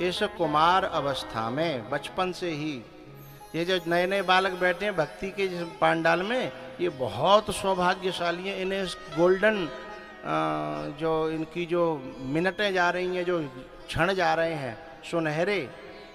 इस कुमार अवस्था में बचपन से ही ये जो नए नए बालक बैठे हैं भक्ति के जिस पांडाल में, ये बहुत सौभाग्यशाली हैं। इन्हें गोल्डन जो इनकी जो मिनटें जा रही हैं, जो क्षण जा रहे हैं सुनहरे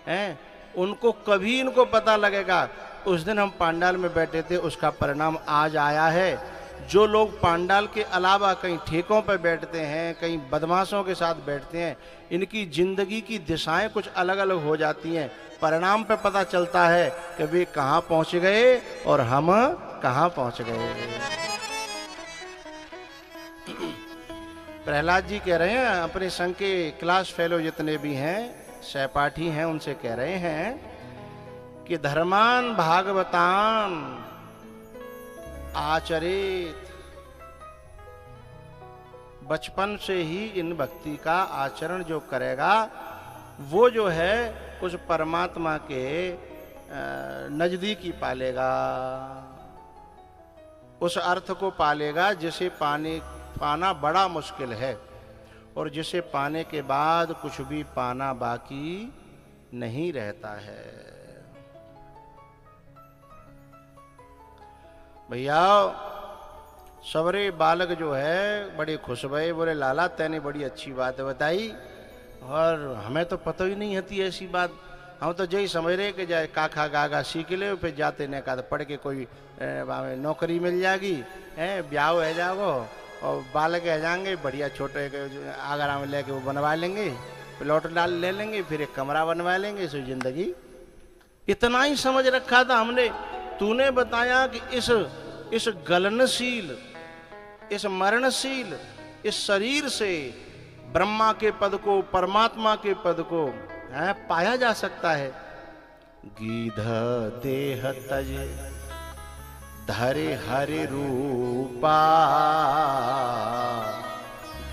हैं, उनको कभी इनको पता लगेगा। उस दिन हम पांडाल में बैठे थे, उसका परिणाम आज आया है। जो लोग पांडाल के अलावा कहीं ठेकों पर बैठते हैं, कहीं बदमाशों के साथ बैठते हैं, इनकी जिंदगी की दिशाएं कुछ अलग अलग हो जाती हैं। परिणाम पे पता चलता है कि वे कहाँ पहुंच गए और हम कहाँ पहुंच गए। प्रहलाद जी कह रहे हैं, अपने संघ के क्लास फेलो जितने भी हैं, सहपाठी हैं, उनसे कह रहे हैं कि धर्मान भागवतान आचरित। बचपन से ही इन भक्ति का आचरण जो करेगा वो जो है उस परमात्मा के नजदीकी पालेगा, उस अर्थ को पालेगा जिसे पाना बड़ा मुश्किल है और जिसे पाने के बाद कुछ भी पाना बाकी नहीं रहता है। भैया सवरे बालक जो है बड़े खुश भये, बोले लाला तैने बड़ी अच्छी बात बताई और हमें तो पता ही नहीं होती ऐसी बात। हम तो यही समझ रहे कि जाए काखा गागा सीख ले, फिर जाते ने का पढ़ के कोई नौकरी मिल जाएगी, ब्याह हो जाओ और बालक रह जाएंगे बढ़िया छोटे आगरा में लेके वो बनवा लेंगे, प्लॉट डाल ले लेंगे, फिर एक कमरा बनवा लेंगे, सो जिंदगी। इतना ही समझ रखा था हमने। तूने बताया कि इस गलनशील, इस मरणशील इस शरीर से ब्रह्मा के पद को, परमात्मा के पद को पाया जा सकता है। गीध देह तज धरे हरि रूपा,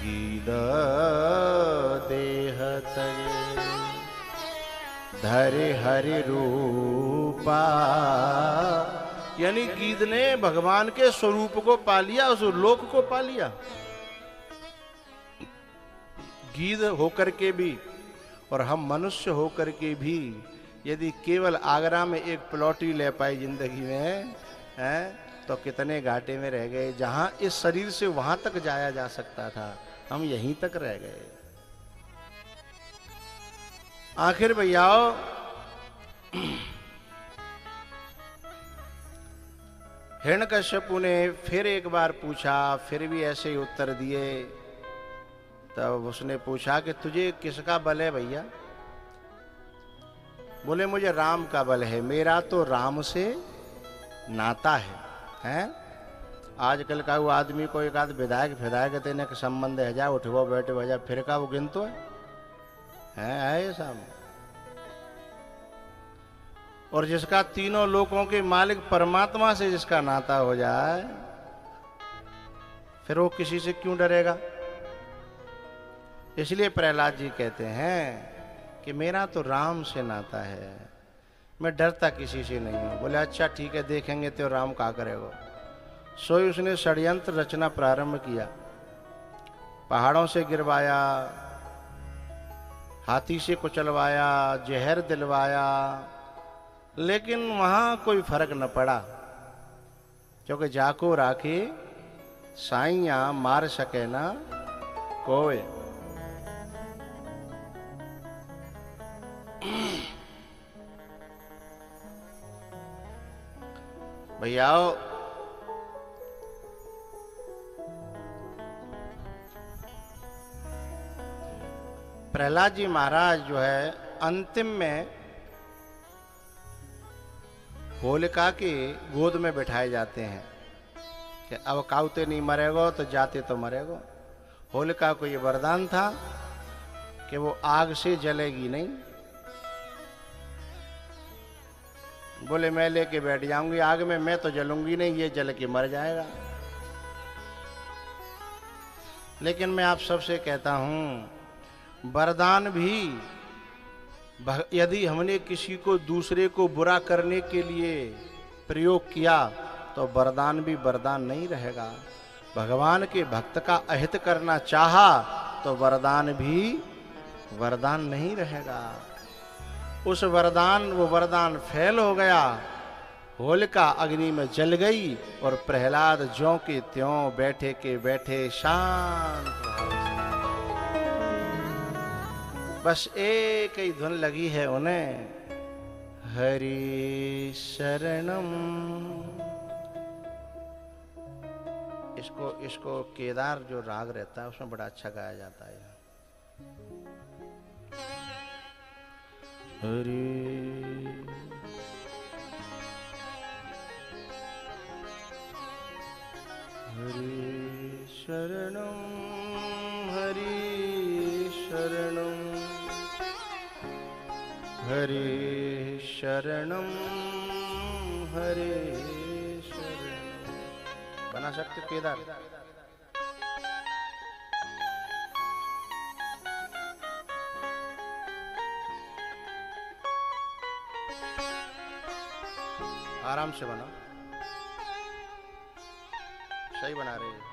गीध देह तज धरे हरि रूपा। यानी गीध ने भगवान के स्वरूप को पा लिया, उस लोक को पा लिया। गीध होकर के भी और हम मनुष्य होकर के भी यदि केवल आगरा में एक प्लॉट ही ले पाए जिंदगी में तो कितने घाटे में रह गए। जहां इस शरीर से वहां तक जाया जा सकता था, हम यहीं तक रह गए। आखिर भैयाओ हिरण्यकश्यपु ने फिर एक बार पूछा, फिर भी ऐसे ही उत्तर दिए। तब उसने पूछा कि तुझे किसका बल है भैया? बोले मुझे राम का बल है, मेरा तो राम से नाता है। आजकल का वो आदमी को एक आध विधायक देने के संबंध है, जा उठो बैठे भजा फिर का वो गिनतो है ऐसा। और जिसका तीनों लोकों के मालिक परमात्मा से जिसका नाता हो जाए, फिर वो किसी से क्यों डरेगा? इसलिए प्रहलाद जी कहते हैं कि मेरा तो राम से नाता है, मैं डरता किसी से नहीं हूं। बोले अच्छा ठीक है, देखेंगे तो राम क्या करेगा। सोई उसने षड्यंत्र रचना प्रारंभ किया, पहाड़ों से गिरवाया, हाथी से कुचलवाया, जहर दिलवाया, लेकिन वहां कोई फर्क न पड़ा, क्योंकि जाको राखे साइया मार सके ना कोई। भैया प्रहलाद जी महाराज जो है अंतिम में होलिका की गोद में बिठाए जाते हैं कि अब काउते नहीं मरेगो तो जाते तो मरेगो। होलिका को ये वरदान था कि वो आग से जलेगी नहीं। बोले मैं लेके बैठ जाऊंगी आग में, मैं तो जलूंगी नहीं, ये जल के मर जाएगा। लेकिन मैं आप सबसे कहता हूं, वरदान भी यदि हमने किसी को दूसरे को बुरा करने के लिए प्रयोग किया तो वरदान भी वरदान नहीं रहेगा। भगवान के भक्त का अहित करना चाहा तो वरदान भी वरदान नहीं रहेगा। उस वरदान, वो वरदान फेल हो गया। होलिका अग्नि में जल गई और प्रहलाद ज्यों के त्यों बैठे के बैठे शांत भाव से, बस एक ही धुन लगी है उन्हें, हरि शरणम। इसको केदार जो राग रहता है उसमें बड़ा अच्छा गाया जाता है। हरि हरि शरणम, हरि शरणम, हरि शरणम, हरि शरणम। बना सकते केदार? आराम से बना, सही बना रहे हैं।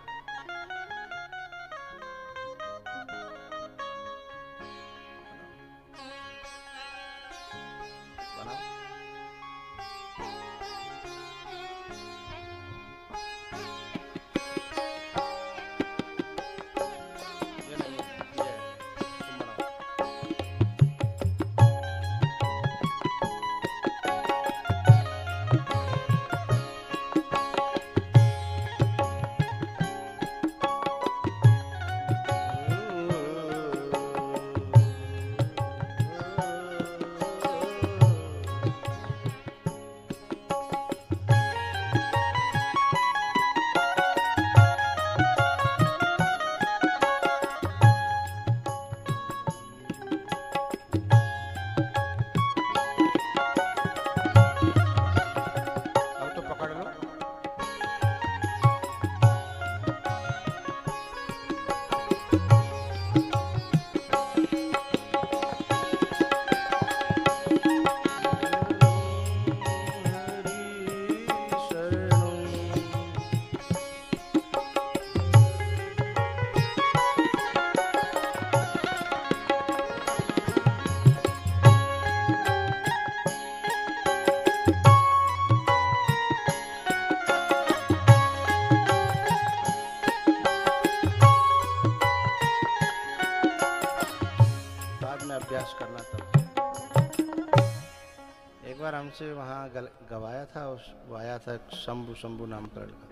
हमसे वहाँ गवाया था, वो आया था शंभू नाम का लड़का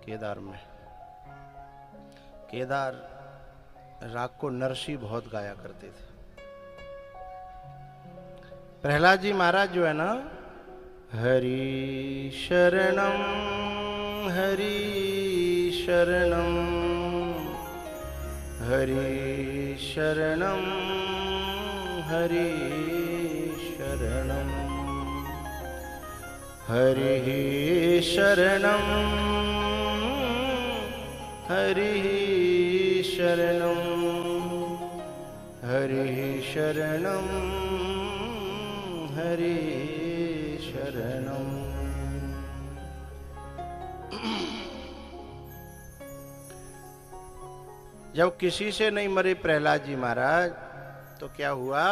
केदार में। केदार राग को नरसी बहुत गाया करते थे। प्रहलाद जी महाराज जो है ना, हरि शरणम, हरि शरणम, हरि शरणम, हरि शरणम, हरि शरणम, हरि शरणम, हरि शरणम, हरि शरणम। जब किसी से नहीं मरे प्रहलाद जी महाराज, तो क्या हुआ,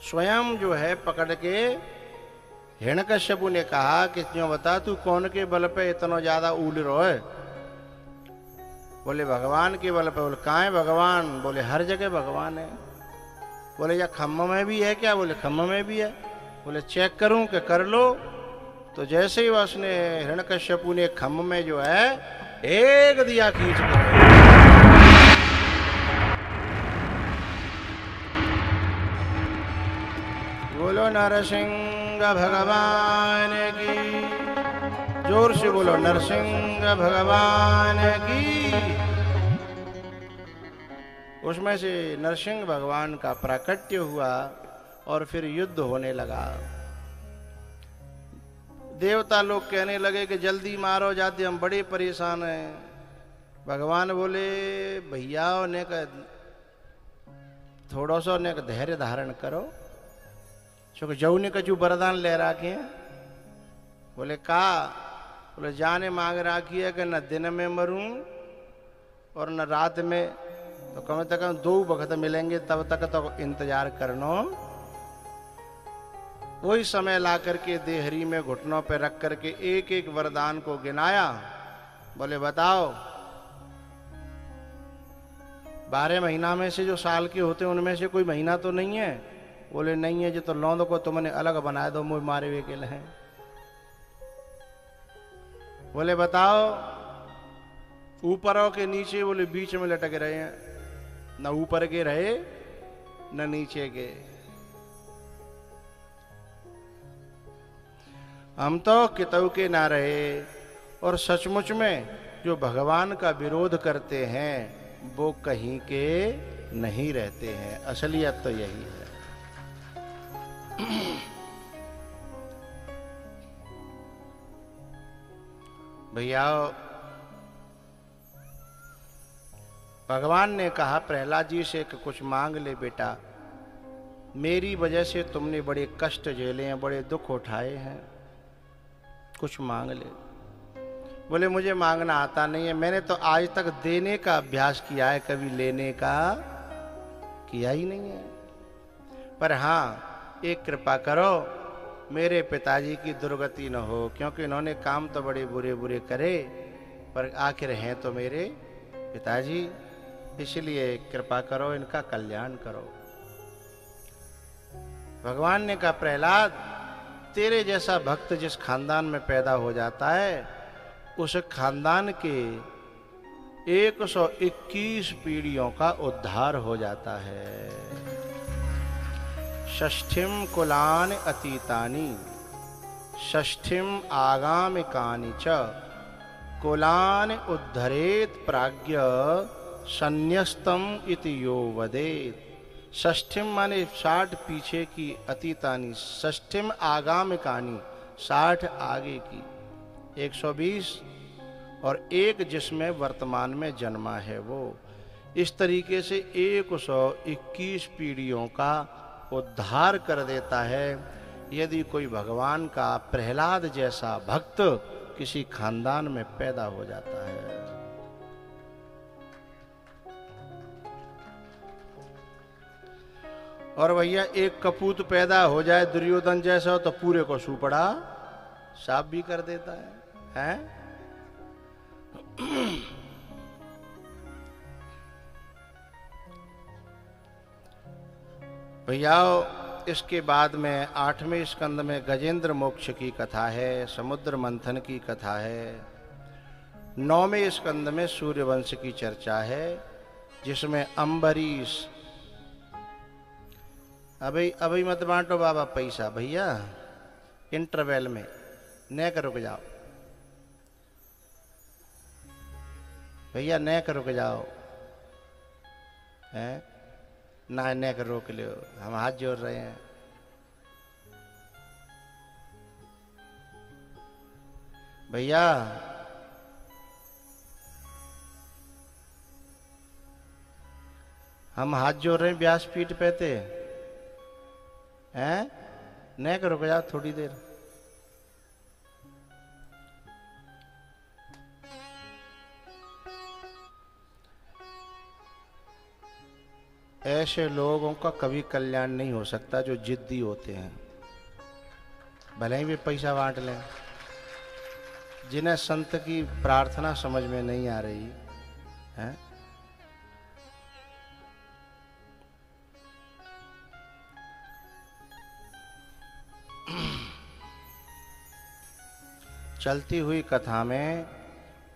स्वयं जो है पकड़ के हिरण्यकश्यपु ने कहा कि क्यों बता, तू कौन के बल पे इतना ज्यादा उड़ रहो है? बोले भगवान के बल पे। बोले कहाँ है भगवान? बोले हर जगह भगवान है। बोले या खम्भ में भी है क्या? बोले खम्भ में भी है। बोले चेक करूं कि कर लो। तो जैसे ही उसने हिरण्यकश्यपु ने खम्भ में जो है एक दिया खींच के, बोलो नरसिंह भगवान की, जोर से बोलो नरसिंह भगवान की। उसमें से नरसिंह भगवान का प्राकट्य हुआ और फिर युद्ध होने लगा। देवता लोग कहने लगे कि जल्दी मारो, जाते हम बड़े परेशान हैं। भगवान बोले भैया ने थोड़ा सा ने धैर्य धारण करो, क्योंकि जऊ ने कचू वरदान ले रखे हैं। बोले का? बोले जाने मांग रखी है कि न दिन में मरूं और न रात में तो कम से कम 2 वक्त मिलेंगे, तब तक तो इंतजार करनो। वही समय ला करके देहरी में घुटनों पे रख करके एक एक वरदान को गिनाया। बोले बताओ, 12 महीना में से जो साल के होते हैं उनमें से कोई महीना तो नहीं है? बोले नहीं है, जो तो लौंद को तुमने अलग बना दो, मुझे मारे हुए के हैं। बोले बताओ, ऊपरों के नीचे? बोले बीच में लटक रहे हैं, न ऊपर के रहे न नीचे के। हम तो कितऊ के ना रहे। और सचमुच में जो भगवान का विरोध करते हैं वो कहीं के नहीं रहते हैं। असलियत तो यही है। भैया, भगवान ने कहा प्रहलाद जी से कि कुछ मांग ले बेटा, मेरी वजह से तुमने बड़े कष्ट झेले हैं, बड़े दुख उठाए हैं, कुछ मांग ले। बोले मुझे मांगना आता नहीं है, मैंने तो आज तक देने का अभ्यास किया है, कभी लेने का किया ही नहीं है। पर हाँ, एक कृपा करो, मेरे पिताजी की दुर्गति न हो, क्योंकि इन्होंने काम तो बड़े बुरे बुरे करे, पर आखिर हैं तो मेरे पिताजी, इसलिए कृपा करो, इनका कल्याण करो। भगवान ने कहा प्रहलाद, तेरे जैसा भक्त जिस खानदान में पैदा हो जाता है, उस खानदान के 121 पीढ़ियों का उद्धार हो जाता है। षष्ठिम कुलान अतीतानि षष्ठिम आगामिकानि च कुलान उद्धरेत प्राज्ञ संन्यस्तम इति यो वदेत। षष्ठिम माने 60 पीछे की, अतीतानी षष्ठिम आगामिकानी 60 आगे की, 120 और एक जिसमें वर्तमान में जन्मा है वो। इस तरीके से 121 पीढ़ियों का उद्धार कर देता है यदि कोई भगवान का प्रहलाद जैसा भक्त किसी खानदान में पैदा हो जाता है। और भैया, एक कपूत पैदा हो जाए दुर्योधन जैसा तो पूरे को सुपड़ा साफ भी कर देता है? भैया, इसके बाद में 8वें स्कंद में गजेंद्र मोक्ष की कथा है, समुद्र मंथन की कथा है। 9वें स्कंद में सूर्यवंश की चर्चा है, जिसमें अम्बरीश। अभी मत बांटो बाबा पैसा भैया, इंटरवल में न कर रुक जाओ भैया, न कर रुक जाओ, हैं ना, न कर रोक लो, हम हाथ जोड़ रहे हैं। भैया, हम हाथ जोड़ रहे हैं व्यासपीठ पे थे, हैं न करो रुक जाओ थोड़ी देर। ऐसे लोगों का कभी कल्याण नहीं हो सकता जो जिद्दी होते हैं, भले ही वे पैसा बांट लें। जिन्हें संत की प्रार्थना समझ में नहीं आ रही है, चलती हुई कथा में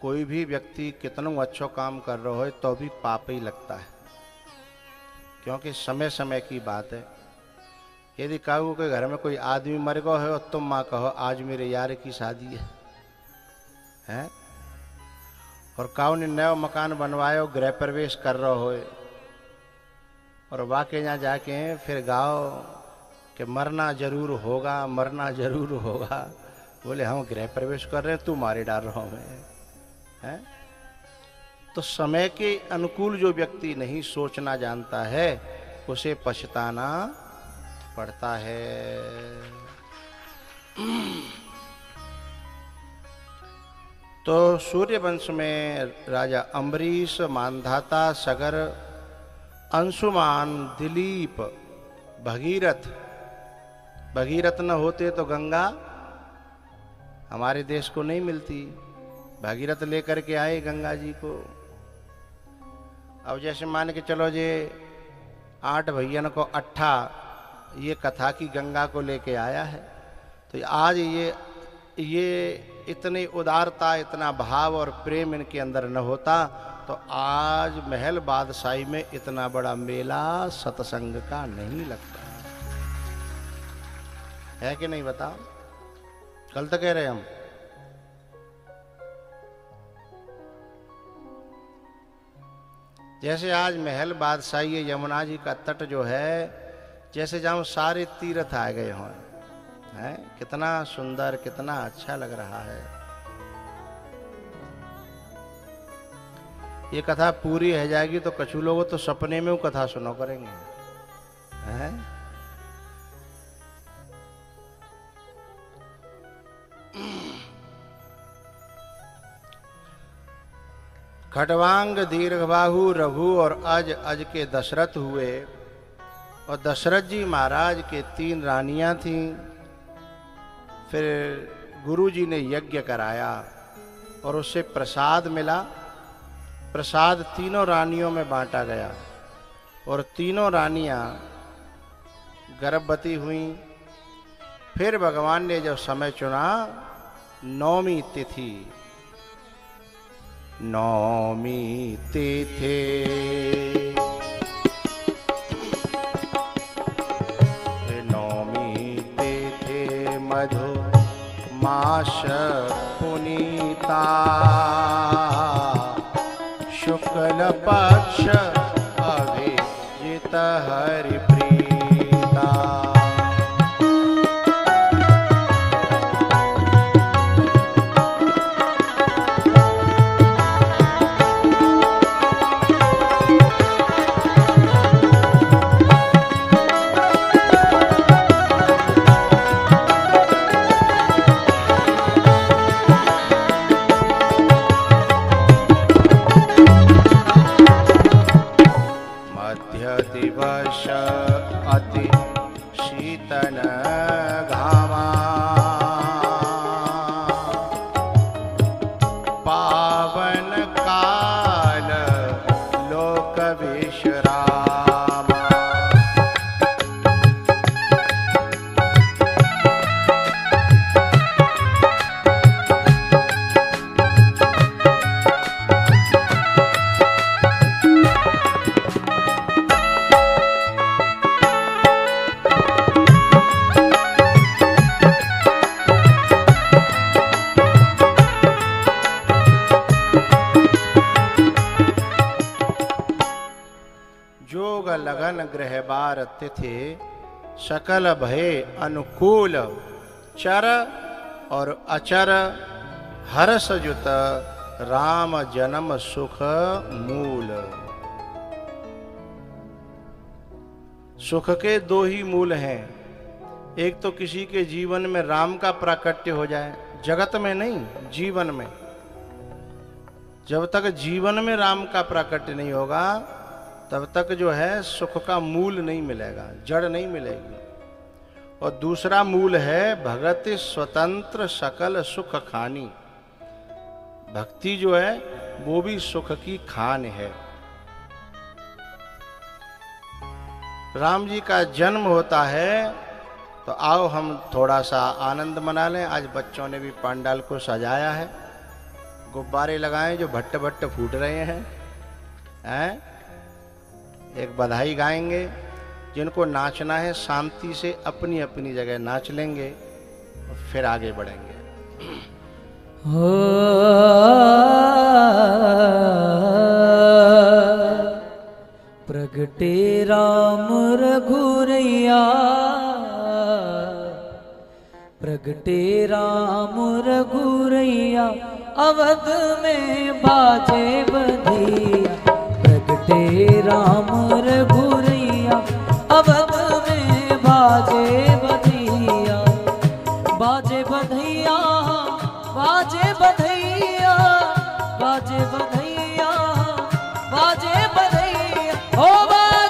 कोई भी व्यक्ति कितना अच्छा काम कर रहा हो तो भी पाप ही लगता है, क्योंकि समय समय की बात है। यदि काऊ के घर में कोई आदमी मर गया है और तुम माँ कहो आज मेरे यार की शादी है, और काऊ ने नया मकान बनवाया, गृह प्रवेश कर रहा हो, और वाकई यहाँ जाके फिर गाओ कि मरना जरूर होगा, मरना जरूर होगा। बोले हम गृह प्रवेश कर रहे हैं, तू मारे डाल रहा हूं मैं, हैं? तो समय के अनुकूल जो व्यक्ति नहीं सोचना जानता है उसे पछताना पड़ता है। तो सूर्यवंश में राजा अम्बरीश, मानधाता, सगर अंशुमान, दिलीप, भगीरथ। भगीरथ न होते तो गंगा हमारे देश को नहीं मिलती। भगीरथ लेकर के आए गंगा जी को। अब जैसे मान के चलो जे 8 भैयन को 8 ये कथा की गंगा को लेके आया है, तो आज ये इतनी उदारता, इतना भाव और प्रेम इनके अंदर न होता तो आज महल बादशाही में इतना बड़ा मेला सत्संग का नहीं लगता। है कि नहीं बताओ? कल तो कह रहे हम। जैसे आज महल बादशाही यमुना जी का तट जो है, जैसे जहाँ सारे तीर्थ आ गए हों, है कितना सुंदर, कितना अच्छा लग रहा है। ये कथा पूरी हो जाएगी तो कछु लोग तो सपने में वो कथा सुनो करेंगे, हैं? खटवांग, दीर्घबाहु, रघु और अज के दशरथ हुए। और दशरथ जी महाराज के 3 रानियां थीं। फिर गुरु जी ने यज्ञ कराया और उससे प्रसाद मिला। प्रसाद तीनों रानियों में बांटा गया और तीनों रानियां गर्भवती हुईं। फिर भगवान ने जब समय चुना, 9वीं तिथि, 9वीं तिथि मधु मास पुनीता, शुक्ल पक्ष अभिजित हरि प्रीता। दिवस अति शीतल घामा, पावन काल लोक विश्रामा। लगन ग्रह बार तिथि, सकल भय अनुकूल, चर और अचर हर्ष जुत, राम जन्म सुख मूल। सुख के 2 ही मूल हैं। एक तो किसी के जीवन में राम का प्राकट्य हो जाए, जगत में नहीं, जीवन में। जब तक जीवन में राम का प्राकट्य नहीं होगा तब तक जो है सुख का मूल नहीं मिलेगा, जड़ नहीं मिलेगी। और दूसरा मूल है भगति स्वतंत्र सकल सुख खानी। भक्ति जो है वो भी सुख की खान है। राम जी का जन्म होता है तो आओ हम थोड़ा सा आनंद मना लें। आज बच्चों ने भी पंडाल को सजाया है, गुब्बारे लगाए जो भट्ट भट्ट फूट रहे हैं, हैं? एक बधाई गाएंगे। जिनको नाचना है शांति से अपनी अपनी जगह नाच लेंगे और फिर आगे बढ़ेंगे। प्रगटे राम रघुरैया, प्रगटे राम रघुरैया, अवध में बाजे बधिया। प्रगटे राम रघुरैया, अवध में बाजे बधिया। बाजे बधैया, बाजे बधैया, बाजे बधैया, बाजे बधैया, ओ बाजे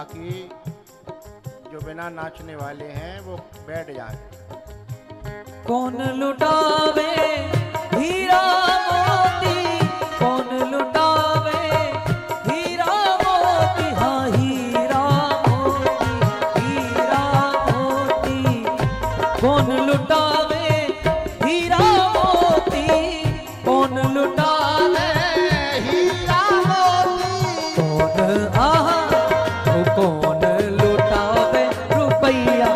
बाकी जो बिना नाचने वाले हैं वो बैठ जाए। कौन लुटावे हीरा मोती, कौन लुटावे हीरा मोती, हाँ हीरा मोती, कौन लुटावे हीरा मोती, कौन लुटावे हीरा मोती, कौन आहा कौन लुटावे रुपैया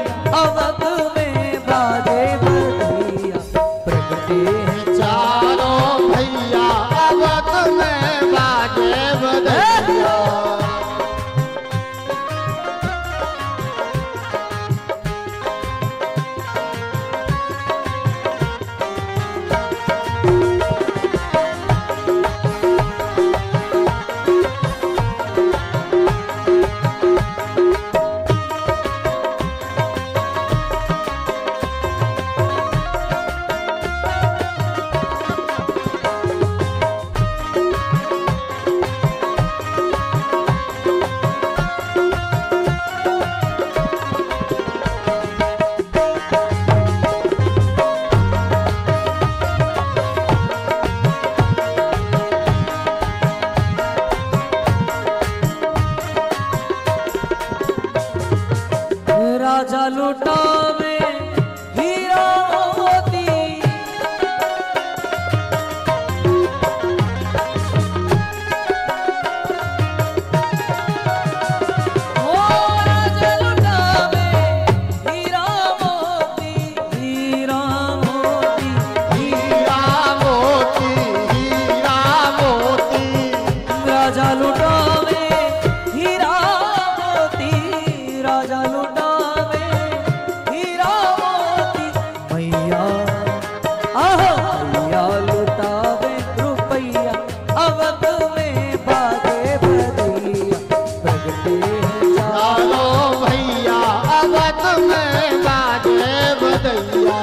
अवध में बाजे बधिया, प्रगटे हैं चारों भैया अवध में बाजे बधिया। राजा लुटावे हीरा मोती, ओ राजा लुटावे हीरा मोती, हीरा मोती, हीरा मोती, हीरा मोती, राजा लुटावे हीरा मोती, राजा लुटावे हीरा मोती, मैया आहो मैया लुटावे रुपैया अवध में बाजे बधिया, प्रगटे हैं चारों भैया अवध में बाजे बधिया।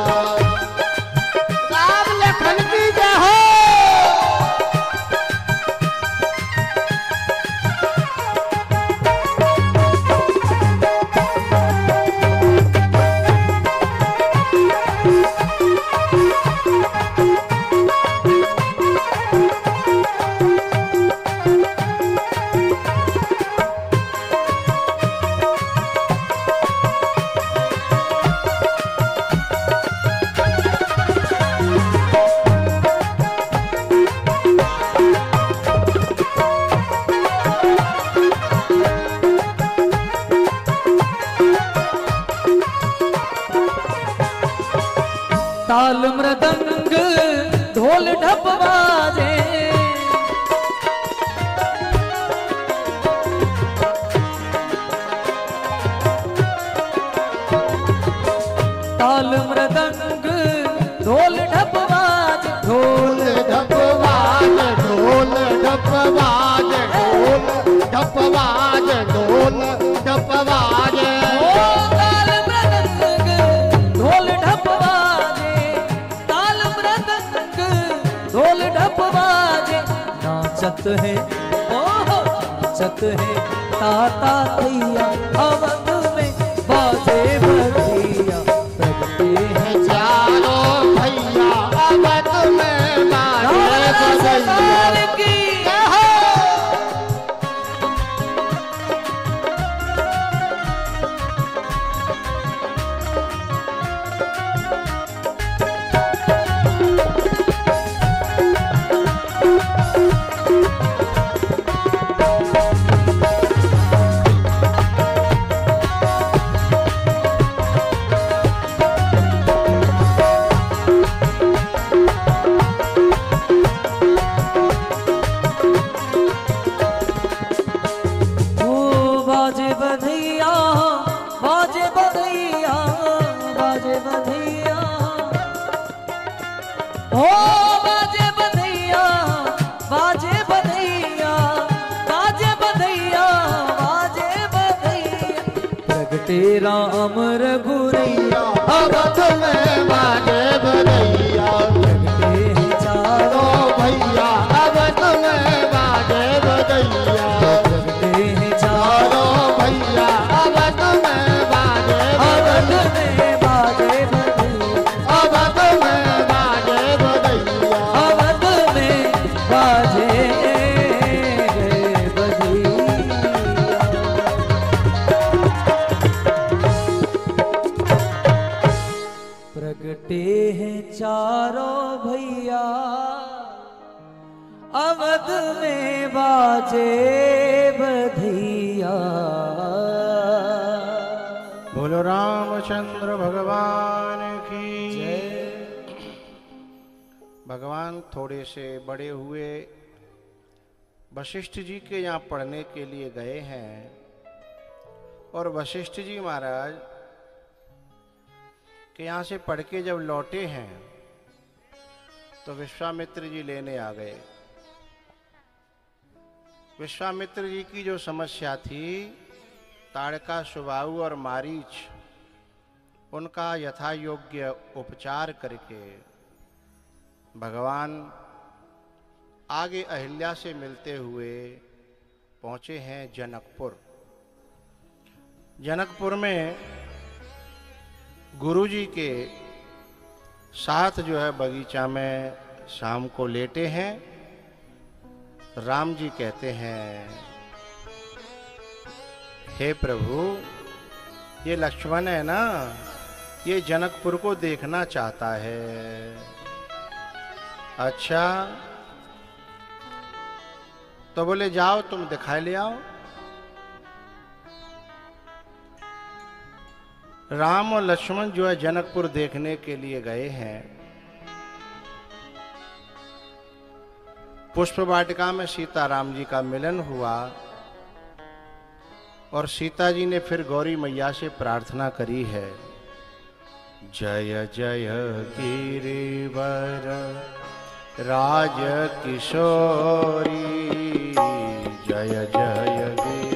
राम लखन की जय हो। ताल मृदंग ढोल ढप बाजे, ताल मृदंग ढोल ढप बाजे, ढोल ढपवाज ढोल ढपवाज ढोल ढपवाज ढोल ढपवाज। ओ ताल मृदंग ढोल ढप बाजे, ताल मृदंग ढोल ढप बाजे, नाचत है ओहो नाचत है ताता थैया अवध में बाजे बधिया, प्रगटे हैं चारों भैया अवध में बाजे बधिया। की बाजे बधिया बाजे बधिया बाजे बधिया, ओ बाजे बधिया बाजे बधिया बाजे बधिया बाजे बधिया, प्रगटे राम रघुरैया अवध में बाजे बधिया। प्रगटे हैं चारों भैया अवध में बाजे बधिया। प्रगटे हैं चारों भैया प्रगटे हैं चारों भैया, अवध में बाजे बधैया। बोलो रामचंद्र भगवान की जय। भगवान थोड़े से बड़े हुए, वशिष्ठ जी के यहाँ पढ़ने के लिए गए हैं। और वशिष्ठ जी महाराज के यहाँ से पढ़ के जब लौटे हैं तो विश्वामित्र जी लेने आ गए। विश्वामित्र जी की जो समस्या थी, ताड़का, सुबाहु और मारीच, उनका यथा योग्य उपचार करके भगवान आगे अहिल्या से मिलते हुए पहुंचे हैं जनकपुर। जनकपुर में गुरुजी के साथ जो है बगीचा में शाम को लेटे हैं। राम जी कहते हैं, हे प्रभु, ये लक्ष्मण है ना, ये जनकपुर को देखना चाहता है। अच्छा, तो बोले जाओ तुम दिखाई ले आओ। राम और लक्ष्मण जो है जनकपुर देखने के लिए गए हैं। पुष्प वाटिका में सीताराम जी का मिलन हुआ और सीता जी ने फिर गौरी मैया से प्रार्थना करी है, जय जय गिरिवर राज किशोरी, जय जय गिरि।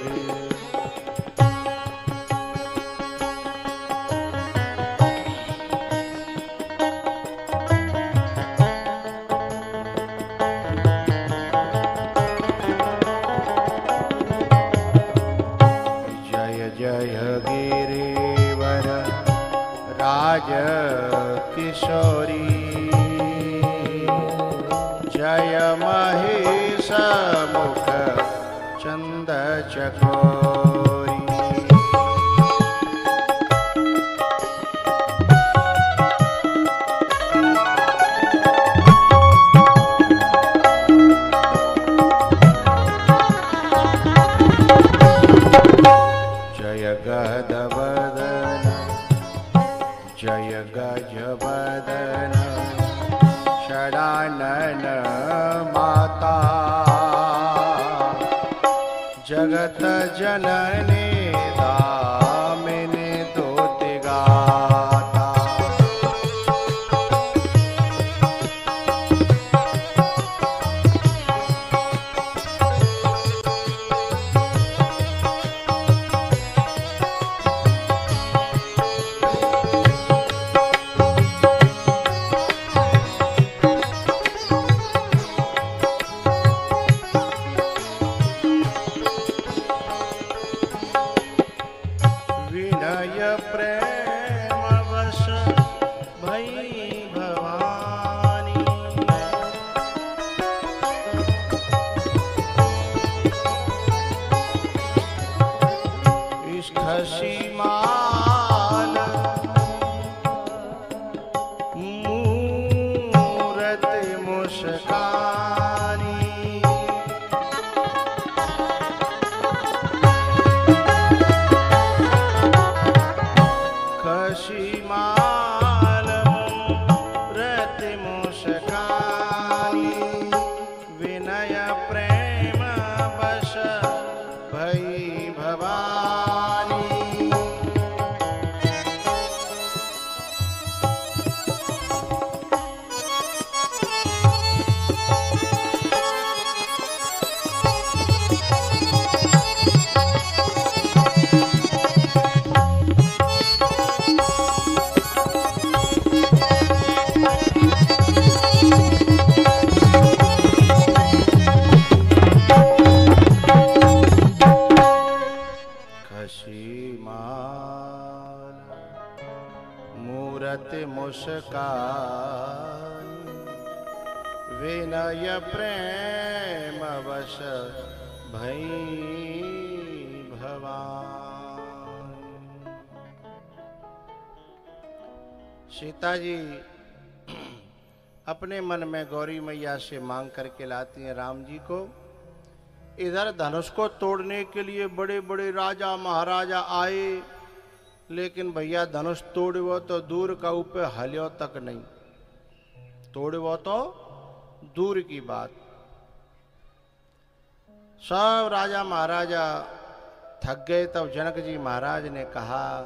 किशोरी, जय महेश मुख चंद चकोरी। जय गदवदन, जय गजवदन, षडानन माता, जगत जननी दामिनी दोति गाता। विनय प्रेम वश भई भवान। सीता जी अपने मन में गौरी मैया से मांग करके लाती हैं राम जी को। इधर धनुष को तोड़ने के लिए बड़े बड़े राजा महाराजा आए, लेकिन भैया धनुष तोड़ो तो दूर का ऊपर हल्यो तक नहीं, तोड़ो तो दूर की बात। सब राजा महाराजा थक गए। तब जनक जी महाराज ने कहा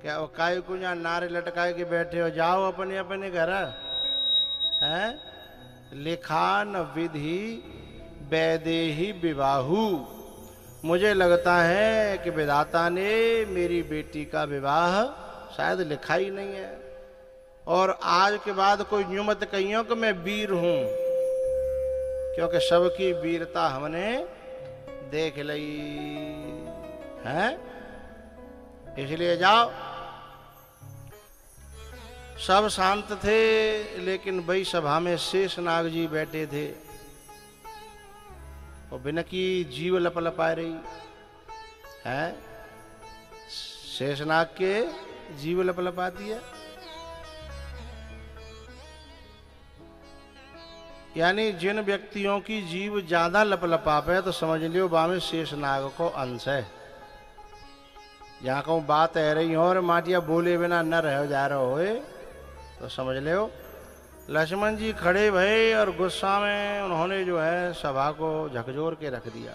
क्या वो काय को यहाँ नारे लटकाए के बैठे हो, जाओ अपने अपने घर। हैं लिखान विधि वैदेही विवाहु। मुझे लगता है कि विधाता ने मेरी बेटी का विवाह शायद लिखा ही नहीं है, और आज के बाद कोई यूं मत कहियो कि मैं वीर हूं, क्योंकि सबकी वीरता हमने देख ली है। इसलिए जाओ। सब शांत थे, लेकिन वही सभा में शेषनाग जी बैठे थे और बिनकी जीव लपलपा रही है। शेषनाग के जीव लपलपाती है, यानी जिन व्यक्तियों की जीव ज्यादा लपलपाप तो समझ लियो बामे शेषनाग को अंश है। जहां कहूं बात है रही हो और माटिया बोले बिना न रह जा रहे होए तो समझ लो। लक्ष्मण जी खड़े भये और गुस्सा में उन्होंने जो है सभा को झकझोर के रख दिया।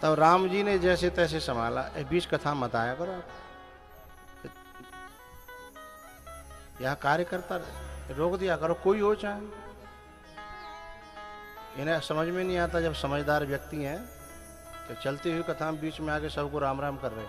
तब राम जी ने जैसे तैसे संभाला। बीच कथा मत आया करो आप, यह कार्य करता रोक दिया करो, कोई हो चाहे। इन्हें समझ में नहीं आता, जब समझदार व्यक्ति हैं तो चलती हुई कथा में बीच में आके सबको राम राम कर रहे।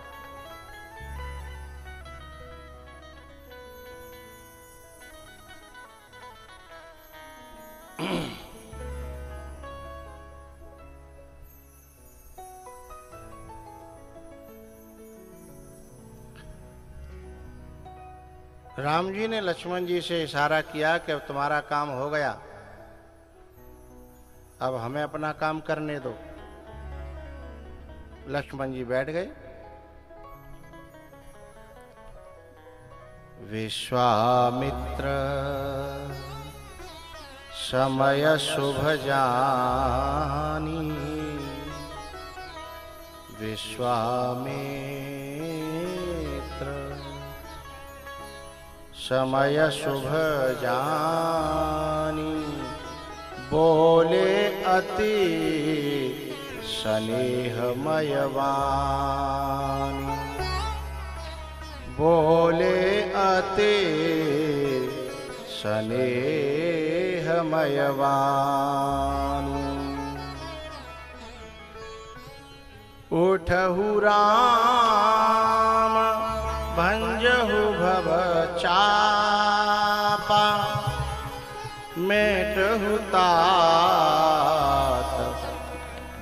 राम जी ने लक्ष्मण जी से इशारा किया कि अब तुम्हारा काम हो गया, अब हमें अपना काम करने दो। लक्ष्मण जी बैठ गए। विश्वामित्र समय शुभ जानी, विश्वामित्र समय शुभ जानी, बोले अति स्नेहमय वाणी, बोले अति स्नेहमय वाणी। उठहु राम भंजहु भव चापा, मेटहु तात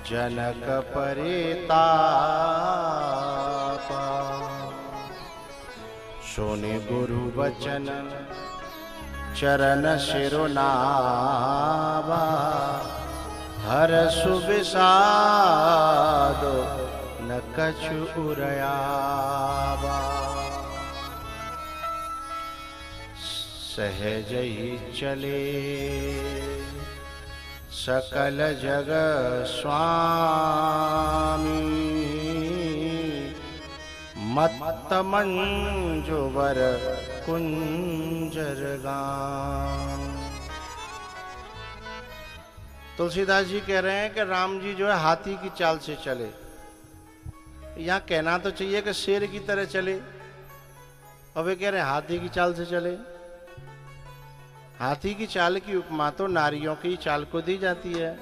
जनक परितापा। सुनि गुरु वचन चरण शिरोनावा, हरषु विषाद न कछु उरयावा। सहज ही चले सकल जग स्वामी, मत्त मंजुवर कुंजर गाम। तुलसीदास जी कह रहे हैं कि राम जी जो है हाथी की चाल से चले। यहाँ कहना तो चाहिए कि शेर की तरह चले, और वे कह रहे हैं हाथी की चाल से चले। हाथी की चाल की उपमा तो नारियों की चाल को दी जाती है।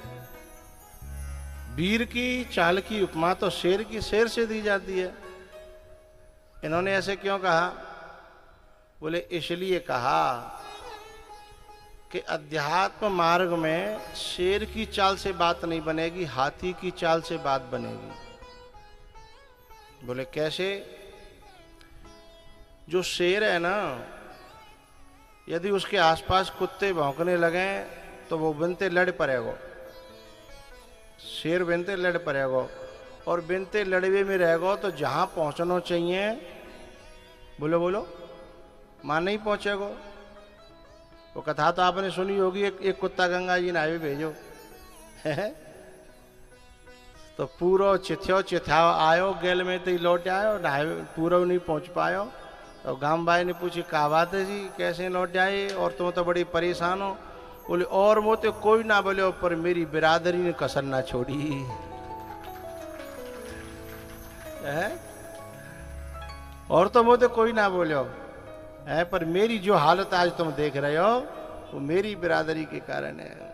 वीर की चाल की उपमा तो शेर से दी जाती है। इन्होंने ऐसे क्यों कहा? बोले इसलिए कहा कि अध्यात्म मार्ग में शेर की चाल से बात नहीं बनेगी, हाथी की चाल से बात बनेगी। बोले कैसे? जो शेर है ना, यदि उसके आसपास कुत्ते भौंकने लगे तो वो बिनते लड़ पड़ेगा। शेर बिनते लड़ पड़ेगा, और बिनते लड़वे में रहेगा तो जहां पहुंचना चाहिए बोलो बोलो, मां नहीं पहुंचेगो। वो कथा तो आपने सुनी होगी, एक कुत्ता गंगा जी नहावे भेजो तो पूरा चिथ्यो चिथ्याओ आयो, गेल में तो ही लौट आयो, नहावे पूरा नहीं पहुंच पायो। तो गांव भाई ने पूछी का बात है जी, कैसे लौट आए, और तुम तो बड़ी परेशान हो। बोले और वो तो कोई ना बोले, पर मेरी बिरादरी ने कसर ना छोड़ी है? और तो वो तो कोई ना बोलो है, पर मेरी जो हालत आज तुम देख रहे हो वो मेरी बिरादरी के कारण है।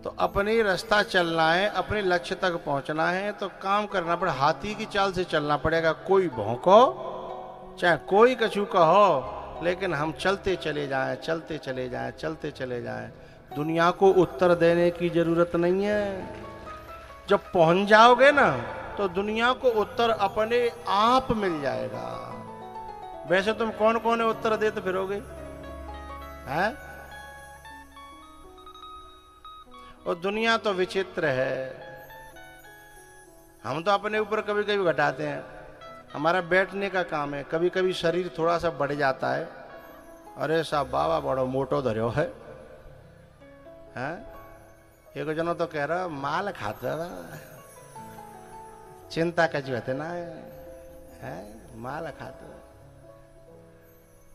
तो अपने रास्ता चलना है, अपने लक्ष्य तक पहुंचना है तो काम करना पड़े, हाथी की चाल से चलना पड़ेगा। कोई भौंको चाहे कोई कछु कहो, लेकिन हम चलते चले जाएं, चलते चले जाएं, चलते चले जाएं। दुनिया को उत्तर देने की जरूरत नहीं है। जब पहुंच जाओगे ना तो दुनिया को उत्तर अपने आप मिल जाएगा। वैसे तुम कौन कौन उत्तर देते फिरोगे हैं? और दुनिया तो विचित्र है। हम तो अपने ऊपर कभी कभी घटाते हैं। हमारा बैठने का काम है, कभी कभी शरीर थोड़ा सा बढ़ जाता है, अरे साहब बाबा बड़ो मोटो धर्यो है हैं? एक जनो तो कह रहा माल खाता था, चिंता कजू है ना है, माल खाता।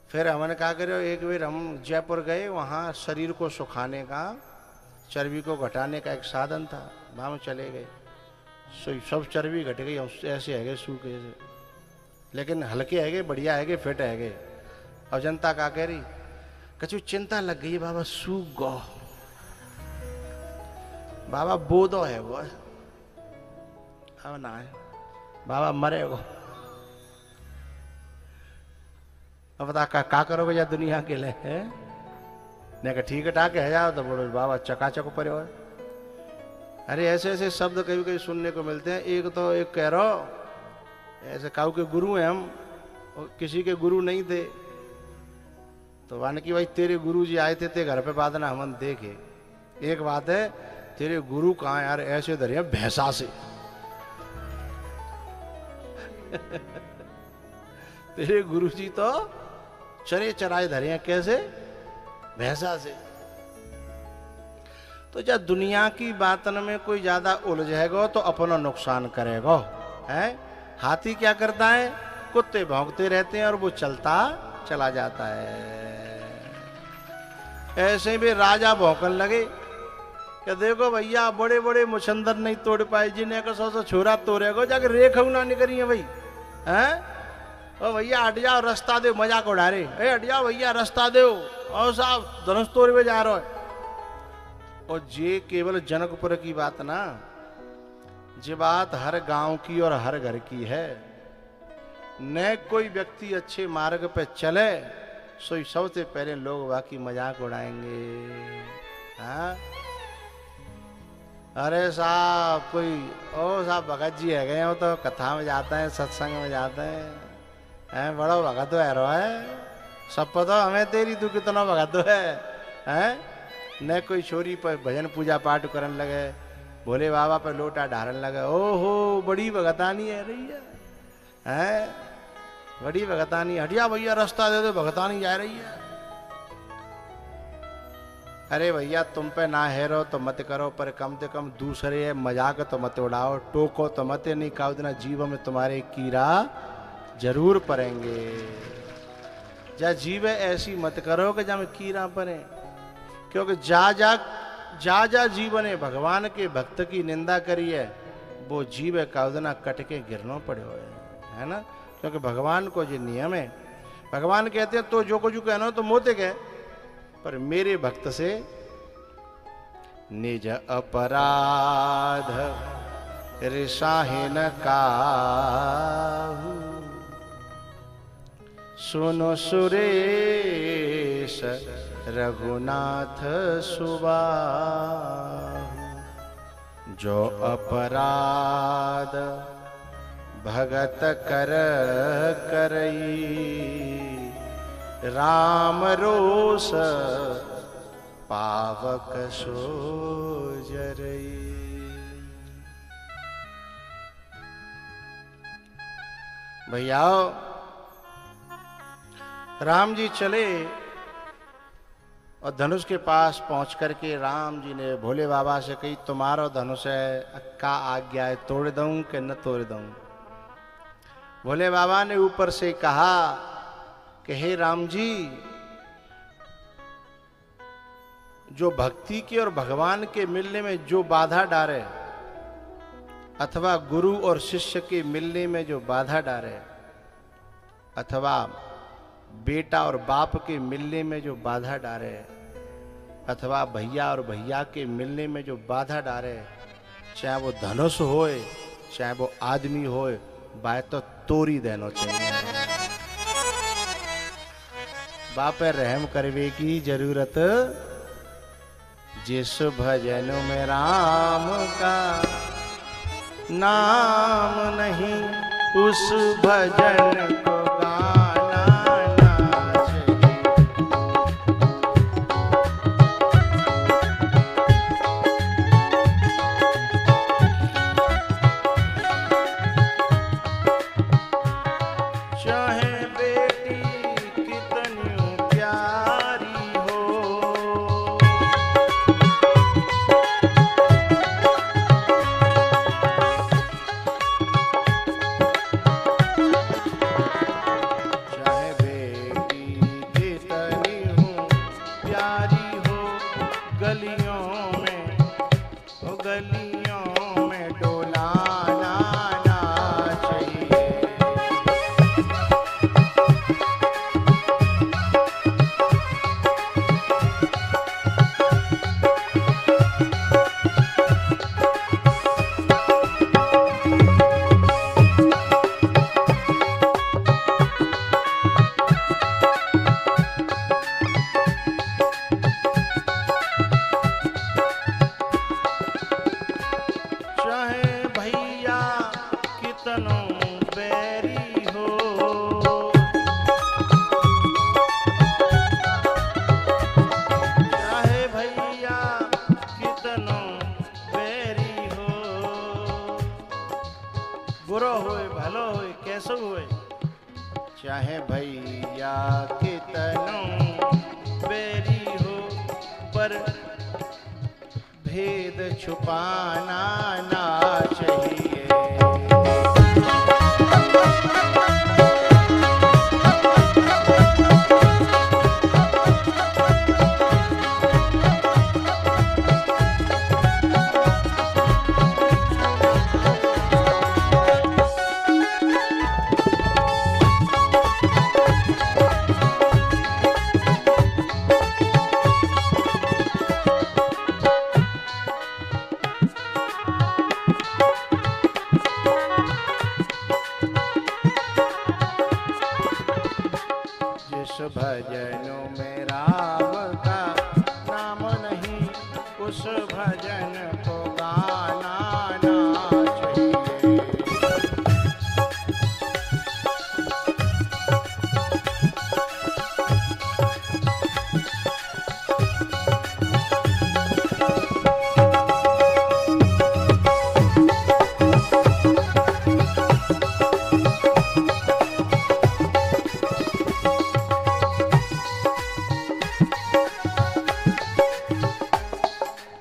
फिर हमने कहा करो, एक बार हम जयपुर गए, वहां शरीर को सुखाने का, चर्बी को घटाने का एक साधन था, वहां चले गए। सब चर्बी घट गई, ऐसे है गए सूखे से, लेकिन हल्के है गए, बढ़िया है गए, फिट है गए। अब जनता का कह रही कछु चिंता लग गई बाबा, सूख गो बाबा, बोदो है वो, अब ना है बाबा, मरेगो। अब बता का करोगे या दुनिया के लिए है? ने कहा ठीक है टाके है जाओ, तो बोलो बाबा चकाचक पर हो। अरे ऐसे ऐसे शब्द कभी कभी सुनने को मिलते हैं। एक तो एक कह रहा ऐसे काऊ के गुरु हैं हम, किसी के गुरु नहीं थे, तो वन की भाई तेरे गुरु जी आए थे घर पे, बाद ना हम देखे। एक बात है, तेरे गुरु कहाँ यार, ऐसे धरिया भैंसा से तेरे गुरु जी तो चरे चराए धरे हैं, कैसे? भैंसा से। तो जब दुनिया की बातन में कोई ज्यादा उलझेगा तो अपना नुकसान करेगा है। हाथी क्या करता है, कुत्ते भौंकते रहते हैं और वो चलता चला जाता है। ऐसे भी राजा भौंकन लगे कि देखो भैया बड़े बड़े मुछंदर नहीं तोड़ पाए, जिन्हें का सौ छोरा तोड़ेगा, जाके रेख ना निकली है भाई हैं। ओ भैया हट जाओ, रास्ता दो, मजाक उड़ा रहे, ए हट जाओ भैया रास्ता दो, और साहब धनुष तोड़ में जा रहा है। और ये केवल जनकपुर की बात ना, ये बात हर गांव की और हर घर की है। न कोई व्यक्ति अच्छे मार्ग पे चले सो सबसे पहले लोग बाकी मजाक उड़ाएंगे। हाँ अरे साहब कोई ओ साहब भगत जी है गए, वो तो कथा में जाते हैं, सत्संग में जाते हैं, बड़ा भगत है रो है, सब पता हमें तेरी तू कितना भगत है। न कोई छोरी पर भजन पूजा पाठ करने लगे, भोले बाबा पर लोटा ढारन लगे, ओहो बड़ी भगतानी है रही है, बड़ी भगतानी, हटिया भैया रास्ता दे दो, भगतानी जा रही है। अरे भैया तुम पे ना हेरो तो मत करो, पर कम से कम दूसरे मजाक तो मत उड़ाओ, टोको तो मत, नहीं का दिन जीव में तुम्हारे कीड़ा जरूर पड़ेंगे। जा जीव ऐसी मत करो कि जब कीड़ा पड़े, क्योंकि जा जीव ने भगवान के भक्त की निंदा करी है, वो जीव काउदना कट के गिरना पड़े है ना। क्योंकि भगवान को जो नियम है, भगवान कहते हैं तो जो कुछ कहना तो मोते कह, पर मेरे भक्त से निज अपराध रिसाहिन काहू, सुनो सुरेश रघुनाथ सुबाहु, जो अपराध भगत कर करई, राम रोष पावक सो जरई। भैया राम जी चले और धनुष के पास पहुंच करके राम जी ने भोले बाबा से कही, तुम्हारा धनुष है, का आज्ञा है, तोड़ दूं कि न तोड़ दूं? भोले बाबा ने ऊपर से कहा कि हे राम जी, जो भक्ति की और भगवान के मिलने में जो बाधा डाले, अथवा गुरु और शिष्य के मिलने में जो बाधा डाले, अथवा बेटा और बाप के मिलने में जो बाधा डाले, अथवा भैया और भैया के मिलने में जो बाधा डाले, चाहे वो धनुष होए चाहे वो आदमी होए, बात तो तोड़ी देना चाहिए। बाप रहम करवे की जरूरत, जिस भजन में राम का नाम नहीं, उस भजन को गाना ना चाहिए। चाहे बेटी कितनी प्यारी हो, चाहे बेटी कितनी हो प्यारी हो, गलियों में डोलाना ना चाहिए। चाहे भैया कितनो बैरी हो, चाहे भैया कितनो बैरी हो, बुरो होए भलो होए कैसो होए, चाहे भैया कितनो बैरी हो, पर भेद छुपाना ना चाहिए। जिस भजनों में राम का नाम नहीं, उस भजन को गाना ना चाहिए।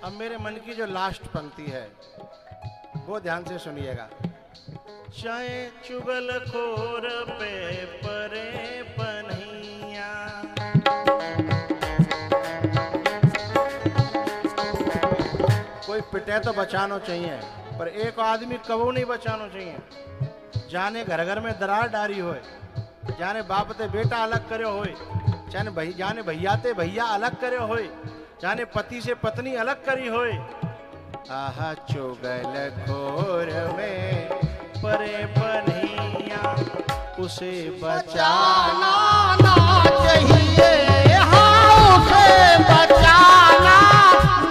अब मेरे मन की जो लास्ट पंक्ति है वो ध्यान से सुनिएगा। चाहे चुगल खोर पे परे पन्हिया, कोई पिटे तो बचाना चाहिए, पर एक आदमी कबू नहीं बचाना चाहिए। जाने घर घर में दरार डारी होए, जाने बाप ते बेटा अलग करे होए, जाने भैया ते भैया अलग करे होए, जाने पति से पत्नी अलग करी होए। आहा चुगल खोर में परे पन्हिया, उसे बचाना ना चाहिए। हाँ, उसे बचाना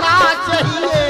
ना चाहिए।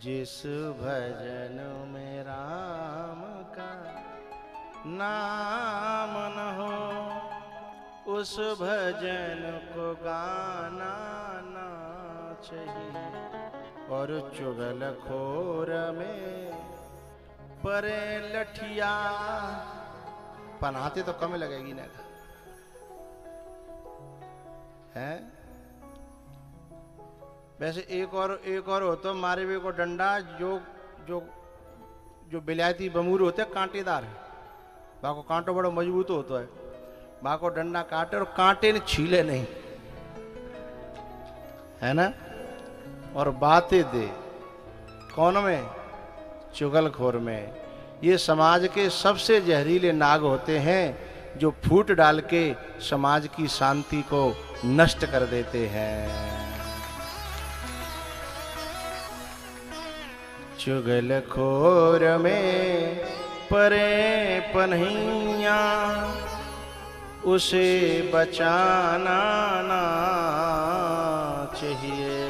जिस भजन में राम का नाम न हो उस भजन को गाना ना चाहिए। और चुगलखोर में परे लठिया, पनाते तो कम लगेगी ना है। वैसे एक और हो तो मारे हुए को डंडा जो जो जो बिलायती बमूर होते हैं कांटेदार है, वहां को कांटो बड़ा मजबूत होता है, वहां को डंडा काटे और कांटे ने छीले नहीं, है ना। और बातें दे कौन में? चुगलखोर में। ये समाज के सबसे जहरीले नाग होते हैं जो फूट डाल के समाज की शांति को नष्ट कर देते हैं। चुगलखोर में परे पन्हिया उसे बचाना ना चाहिए।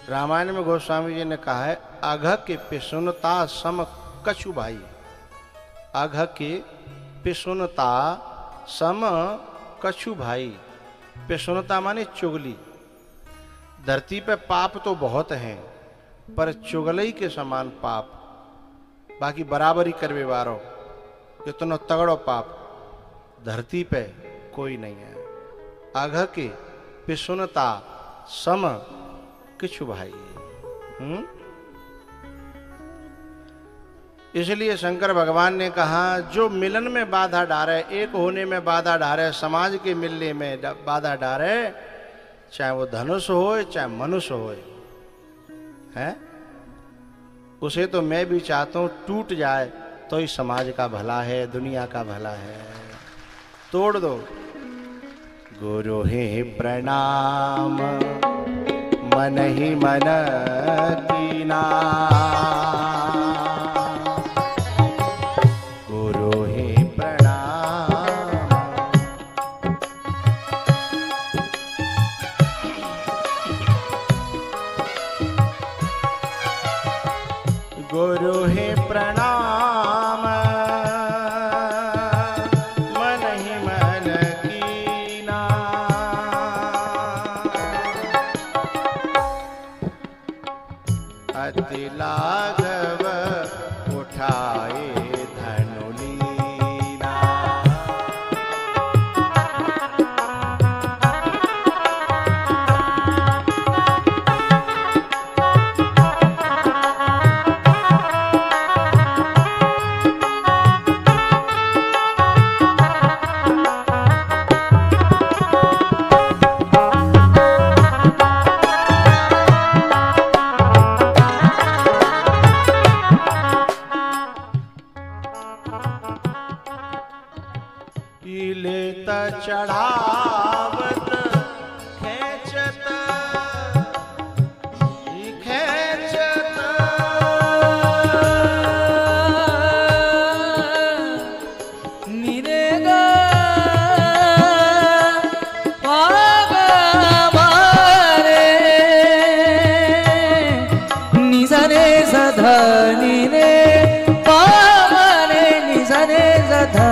रामायण में गोस्वामी जी ने कहा है अघ के पिसुनता सम कछु भाई। अघ के पिसुनता सम कछु भाई। पिसुनता माने चुगली। धरती पे पाप तो बहुत हैं पर चुगलई के समान पाप बाकी बराबरी करवे वारो इतना तगड़ो पाप धरती पे कोई नहीं है। अघ के पिसुनता सम किछु भाई। इसलिए शंकर भगवान ने कहा जो मिलन में बाधा डारे, एक होने में बाधा डारे, समाज के मिलने में बाधा डारे, चाहे वो धनुष हो चाहे मनुष्य हो, है उसे तो मैं भी चाहता हूं टूट जाए तो ही समाज का भला है, दुनिया का भला है। तोड़ दो। गुरु हे प्रणाम मन ही मन कीना। गुरु ही प्रणाम। गुरु ही प्रणाम मन ही मन कीना। अति लाघव उठाए धनुलीना। चढ़ावत खेचत खेचत निरेगा पाग मारे निसरे सधा निरे पावरे निसरे सधा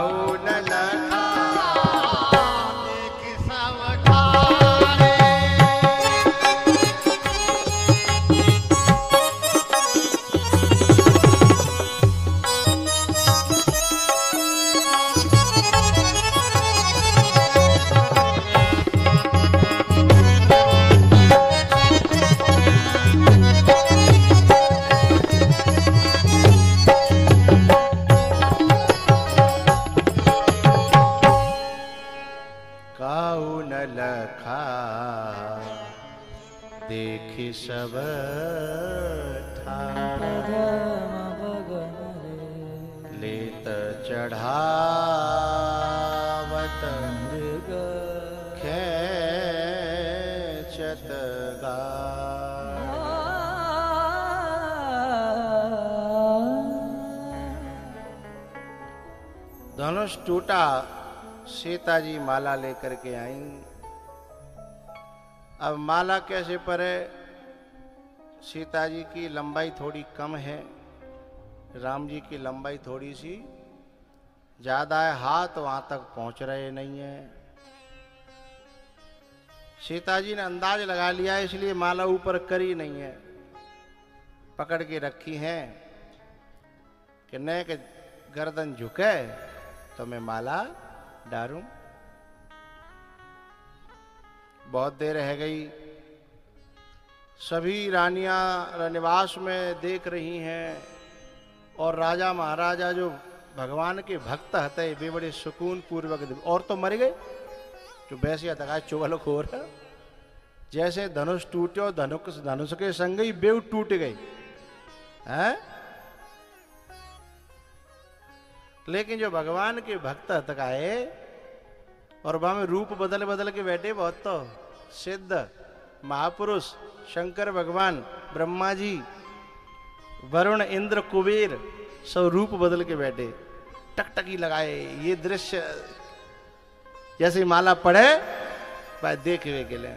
काऊ न लखा देख सब ठारे। काऊ न लखा देख सब ठार लेत चढ़ावत खेचत गाय। धनुष टूटा, सीता जी माला लेकर के आई। अब माला कैसे परे? सीता जी की लंबाई थोड़ी कम है, राम जी की लंबाई थोड़ी सी ज्यादा है, हाथ वहां तक पहुंच रहे नहीं है। सीता जी ने अंदाज लगा लिया है, इसलिए माला ऊपर करी नहीं है, पकड़ के रखी है कि न कि गर्दन झुके तो मैं माला डारूं। बहुत देर रह गई, सभी रानियां निवास में देख रही हैं और राजा महाराजा जो भगवान के भक्त हते वे बड़े सुकून पूर्वक। और तो मर गए जो वैसे तक चुगल खोर जैसे धनुष टूटे, धनुष के संग ही बेव टूट गई हैं। लेकिन जो भगवान के भक्त हतकाए और वहां में रूप बदल बदल के बैठे, बहुत तो सिद्ध महापुरुष शंकर भगवान, ब्रह्मा जी, वरुण, इंद्र, कुबेर सब रूप बदल के बैठे, टकटकी लगाए। ये दृश्य जैसे माला पड़े भाई देख वे के लिए।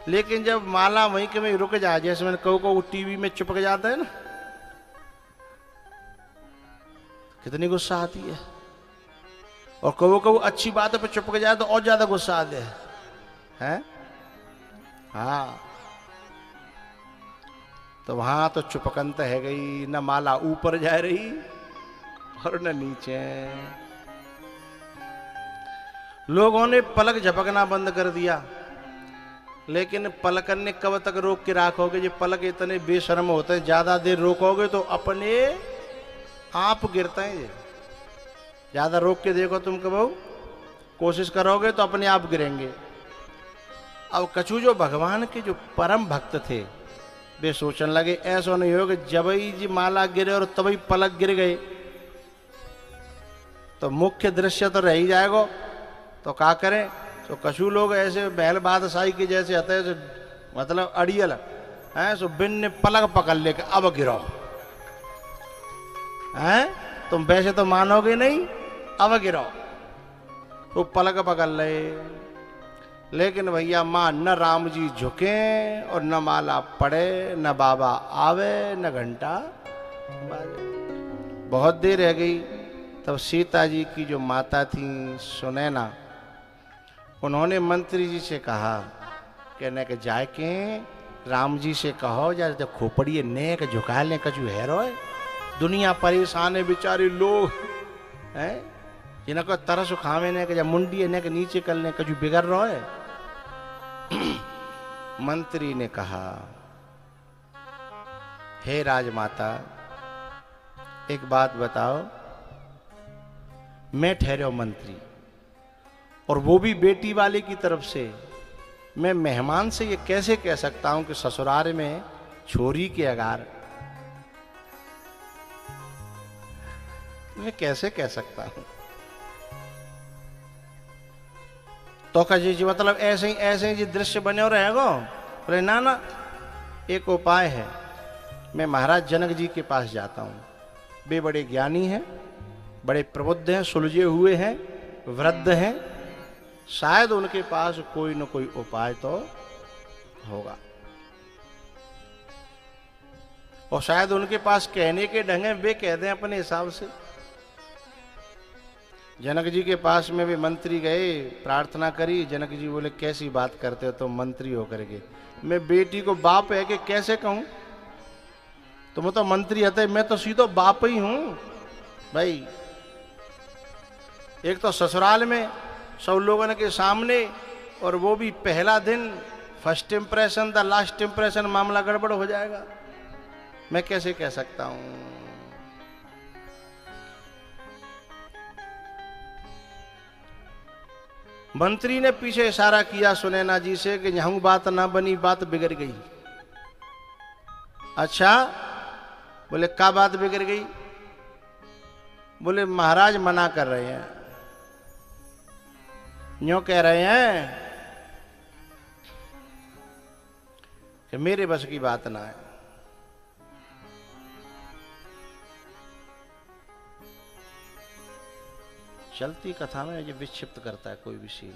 लेकिन जब माला वहीं के वहीं रुक जाए, जैसे मैंने को टीवी में चिपक जाता है ना, कितनी गुस्सा आती है। और कबो अच्छी बातों पे चिपक जाए तो और ज्यादा गुस्सा आते हैं। हाँ, तो वहां तो चुपकंत है गई, न माला ऊपर जा रही और न नीचे। लोगों ने पलक झपकना बंद कर दिया, लेकिन पलकन ने कब तक रोक के रखोगे? ये पलक इतने बेशर्म होते हैं, ज्यादा देर रोकोगे तो अपने आप गिरते हैं। ये ज्यादा रोक के देखो तुम, कब कोशिश करोगे तो अपने आप गिरेंगे। अब कछु जो भगवान के जो परम भक्त थे वे सोचने लगे ऐसा नहीं हो कि जब ही जी माला गिरे और तभी पलक गिर गए तो मुख्य दृश्य तो रह ही जाएगा, तो क्या करें? तो कछु लोग ऐसे महल बादशाही के जैसे आते हैं, मतलब अड़ियल है, सो बिन ने पलक पकड़ लेके अब गिरो हैं। तुम वैसे तो मानोगे नहीं, अब गिरो तो पलक पकड़ ले। लेकिन भैया मां न राम जी झुके और न माला पड़े, न बाबा आवे, न घंटा बाजे। बहुत देर रह गई। तब सीता जी की जो माता थी सुनैना, उन्होंने मंत्री जी से कहा कहने के जाए के राम जी से कहो जा जब खोपड़िए नेक झुका ले, कछु हैरो है, दुनिया परेशान है, बेचारे लोग हैं जिनको तरस खावे ने जब मुंडी ने के नीचे कर ले, कछु बिगड़ रहा है। मंत्री ने कहा हे राजमाता एक बात बताओ, मैं ठहरे मंत्री और वो भी बेटी वाले की तरफ से, मैं मेहमान से ये कैसे कह सकता हूं कि ससुराल में छोरी के अगार? मैं कैसे कह सकता हूं? तो कहे जी मतलब ऐसे ही दृश्य बने रहेगा। बोले ना ना, एक उपाय है, मैं महाराज जनक जी के पास जाता हूं, वे बड़े ज्ञानी हैं, बड़े प्रबुद्ध हैं, सुलझे हुए हैं, वृद्ध हैं, शायद उनके पास कोई न कोई उपाय तो होगा, और शायद उनके पास कहने के ढंग है, वे कह दें अपने हिसाब से। जनक जी के पास में भी मंत्री गए, प्रार्थना करी। जनक जी बोले कैसी बात करते हो तुम मंत्री होकर के, मैं बेटी को बाप है कि कैसे कहूं, तुम तो मंत्री हते, मैं तो सीधो बाप ही हूं भाई। एक तो ससुराल में सब लोगों के सामने, और वो भी पहला दिन, first impression the last impression, मामला गड़बड़ हो जाएगा, मैं कैसे कह सकता हूं। मंत्री ने पीछे इशारा किया सुनैना जी से कि यहां बात ना बनी, बात बिगड़ गई। अच्छा, बोले क्या बात बिगड़ गई? बोले महाराज मना कर रहे हैं, यूं कह रहे हैं कि मेरे बस की बात ना है। चलती कथा में ये विक्षिप्त करता है कोई भी सीन,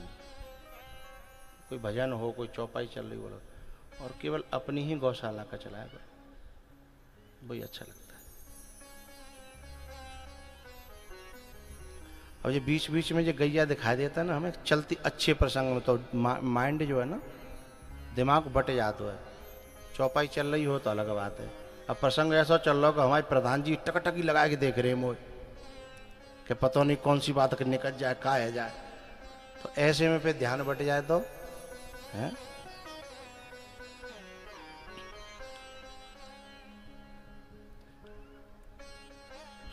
कोई भजन हो, कोई चौपाई चल रही हो, और केवल अपनी ही गौशाला का चलाए वही अच्छा लगता है। और ये बीच बीच में जो गैया दिखाई देता है ना हमें चलती अच्छे प्रसंग में, तो माइंड जो है ना, दिमाग बट जाता है। चौपाई चल रही हो तो अलग बात है, अब प्रसंग ऐसा चल रहा हो कि हमारे प्रधान जी टकटकी लगा के देख रहे हैं मोह कि पता नहीं कौन सी बात निकल जाए, का है जाए, तो ऐसे में फिर ध्यान बट जाए तो है।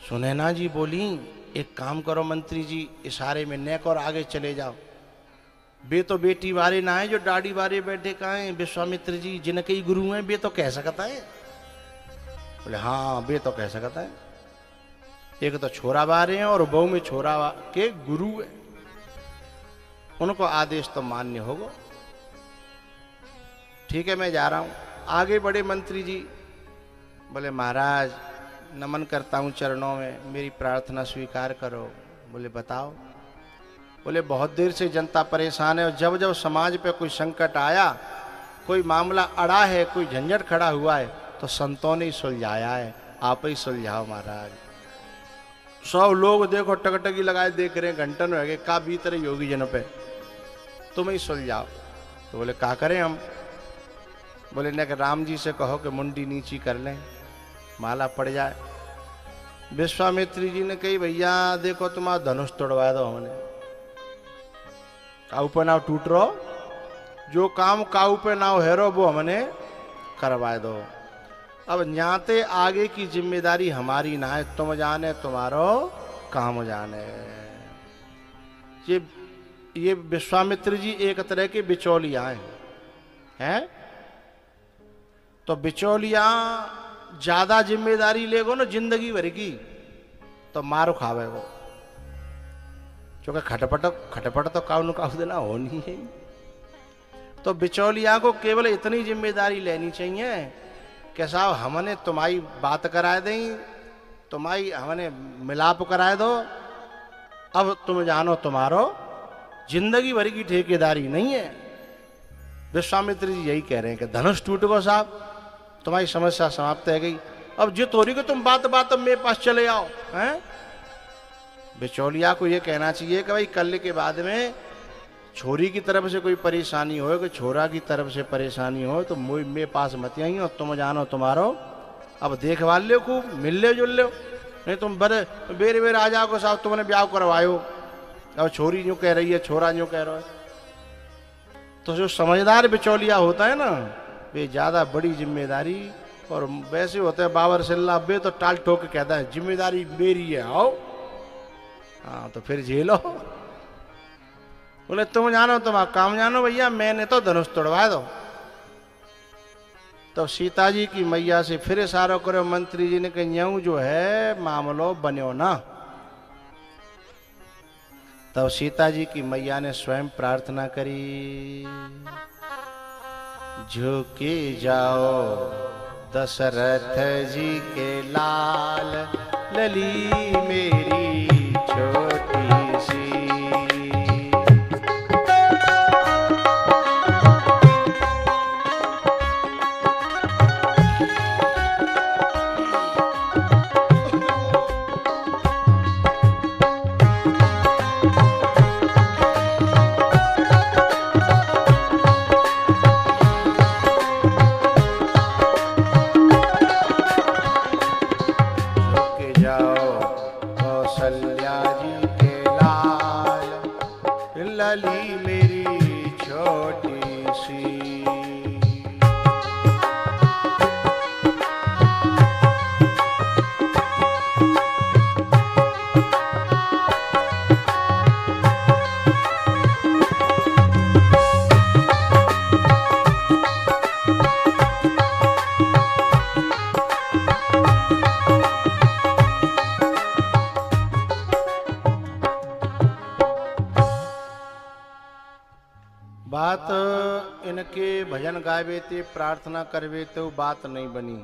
सुनैना जी बोली एक काम करो मंत्री जी, इशारे में नेक और आगे चले जाओ। बे तो बेटी वाले ना है जो दाढ़ी वाले बैठे कहा है, विश्वामित्र जी जिनके ही गुरु हैं, बे तो कह सकता है। बोले हाँ बे तो कह सकता है, एक तो छोरा बारे हैं और बहू में छोरा के गुरु है, उनको आदेश तो मान्य होगा। ठीक है मैं जा रहा हूं। आगे बढ़े मंत्री जी, बोले महाराज नमन करता हूं चरणों में, मेरी प्रार्थना स्वीकार करो। बोले बताओ। बोले बहुत देर से जनता परेशान है, और जब जब समाज पे कोई संकट आया, कोई मामला अड़ा है, कोई झंझट खड़ा हुआ है, तो संतों ने ही सुलझाया है, आप ही सुलझाओ महाराज। सब लोग देखो टकटकी लगाए देख रहे हैं, घंटन हो गए, का बीत रही होगी जन पे, तुम ही सुलझाओ। तो बोले क्या करें हम? बोले न राम जी से कहो कि मुंडी नीची कर लें, माला पड़ जाए। विश्वामित्री जी ने कही भैया देखो तुम्हारा धनुष तोड़वा दो, हमने काऊ पे नाव टूट रहो, जो काम काऊ पे नाव हेरो वो हमने करवा दो। अब न्याते आगे की जिम्मेदारी हमारी ना है, तुम जाने तुम्हारो काम जाने। ये विश्वामित्र जी एक तरह के बिचौलिया हैं, तो बिचौलिया ज्यादा जिम्मेदारी लेगो ना जिंदगी भर की तो मारो खावेगो, क्योंकि खटपट तो काउ न काउ देना होनी है। तो बिचौलिया को केवल इतनी जिम्मेदारी लेनी चाहिए कि साहब हमने तुम्हारी बात कराए दें, तुम्हारी हमने मिलाप कराए दो, अब तुम जानो तुम्हारो जिंदगी भर की ठेकेदारी नहीं है। विश्वामित्र जी यही कह रहे हैं कि धनुष टूट गो साहब, तुम्हारी समस्या समाप्त है गई, अब जित हो रही कि तुम बात बात मेरे पास चले आओ हैं। बिचौलिया को ये कहना चाहिए कि भाई कल के बाद में छोरी की तरफ से कोई परेशानी हो, कि छोरा की तरफ से परेशानी हो, तो मेरे पास मत आई हो, तुम जानो तुम्हारो अब देखभाल लो, खूब मिल लो जुल लो, नहीं तुम बेर बेर आ जाओ साहब तुमने ब्याह करवायो, अब छोरी यूं कह रही है, छोरा यूं कह रहा है। तो जो समझदार बिचौलिया होता है ना, वे ज्यादा बड़ी जिम्मेदारी, और वैसे होते हैं बाबर सिल्ला बे तो टाल ठोक के कहता है जिम्मेदारी मेरी है, आओ हाँ तो फिर झेलो। बोले तुम जानो तुम्हारा काम जानो भैया, मैंने तो धनुष तोड़वा दो। तो सीता जी की मैया से फिर इशारा करो मंत्री जी ने कि यूं जो है मामलो बन्यो ना। तब सीता जी की मैया ने स्वयं प्रार्थना करी, झुके जाओ दशरथ जी के लाल, लली मेरी छोटी सी। लली मेरी छोटी सी। बात इनके भजन गावे थे, प्रार्थना करवे तो बात नहीं बनी।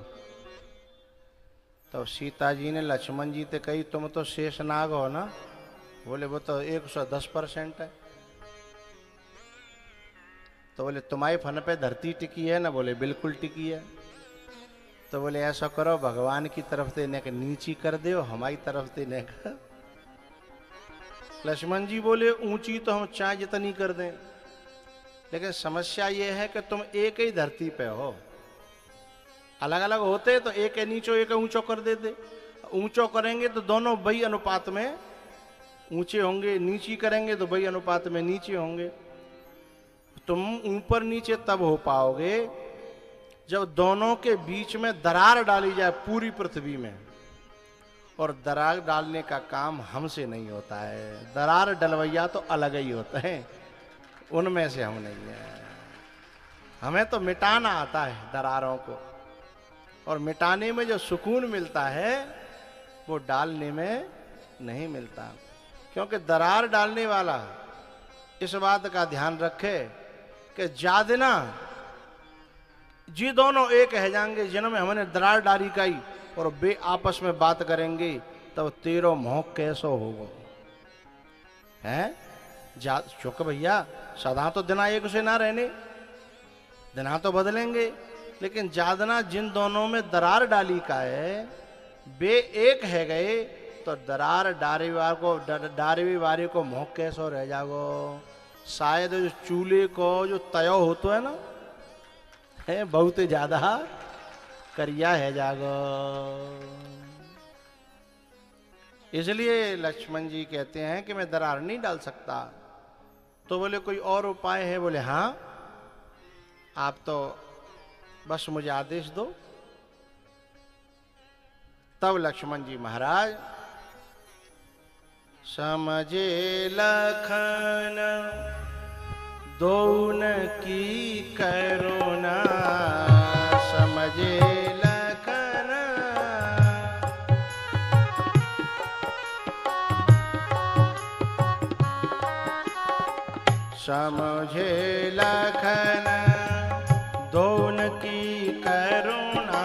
तो सीता जी ने लक्ष्मण जी से कही तुम तो शेष नाग हो ना। बोले वो तो 110% है। तो बोले तुम्हारे फन पे धरती टिकी है ना। बोले बिल्कुल टिकी है। तो बोले ऐसा करो भगवान की तरफ से इन्हें नीची कर दो, हमारी तरफ से इन्हें। लक्ष्मण जी बोले ऊंची तो हम चाहे जितनी कर दें, लेकिन समस्या ये है कि तुम एक ही धरती पे हो। अलग अलग होते तो एक है नीचो एक ऊंचो कर देते। ऊंचो करेंगे तो दोनों वही अनुपात में ऊंचे होंगे, नीची करेंगे तो वही अनुपात में नीचे होंगे। तुम ऊपर नीचे तब हो पाओगे जब दोनों के बीच में दरार डाली जाए पूरी पृथ्वी में। और दरार डालने का काम हमसे नहीं होता है। दरार डलवैया तो अलग ही होता है, उनमें से हम नहीं है। हमें तो मिटाना आता है दरारों को, और मिटाने में जो सुकून मिलता है वो डालने में नहीं मिलता। क्योंकि दरार डालने वाला इस बात का ध्यान रखे कि जादना जी दोनों एक है जाएंगे जिनमें हमने दरार डाली काई और बे आपस में बात करेंगे तब तेरो मोह कैसो होगा है। चुक भैया सदा तो दिना एक से ना रहने, दिना तो बदलेंगे, लेकिन जादना जिन दोनों में दरार डाली का है बे एक है गए तो दरार डारवी वारे को मोह कैसो रह जागो। शायद जो चूल्हे को जो तयो होतो है ना है बहुत ज्यादा करिया है जागो। इसलिए लक्ष्मण जी कहते हैं कि मैं दरार नहीं डाल सकता। तो बोले कोई और उपाय है? बोले हाँ, आप तो बस मुझे आदेश दो। तब लक्ष्मण जी महाराज समझे लखन दोन की करुणा, समझे लखन समझे लखन दोन की करुणा,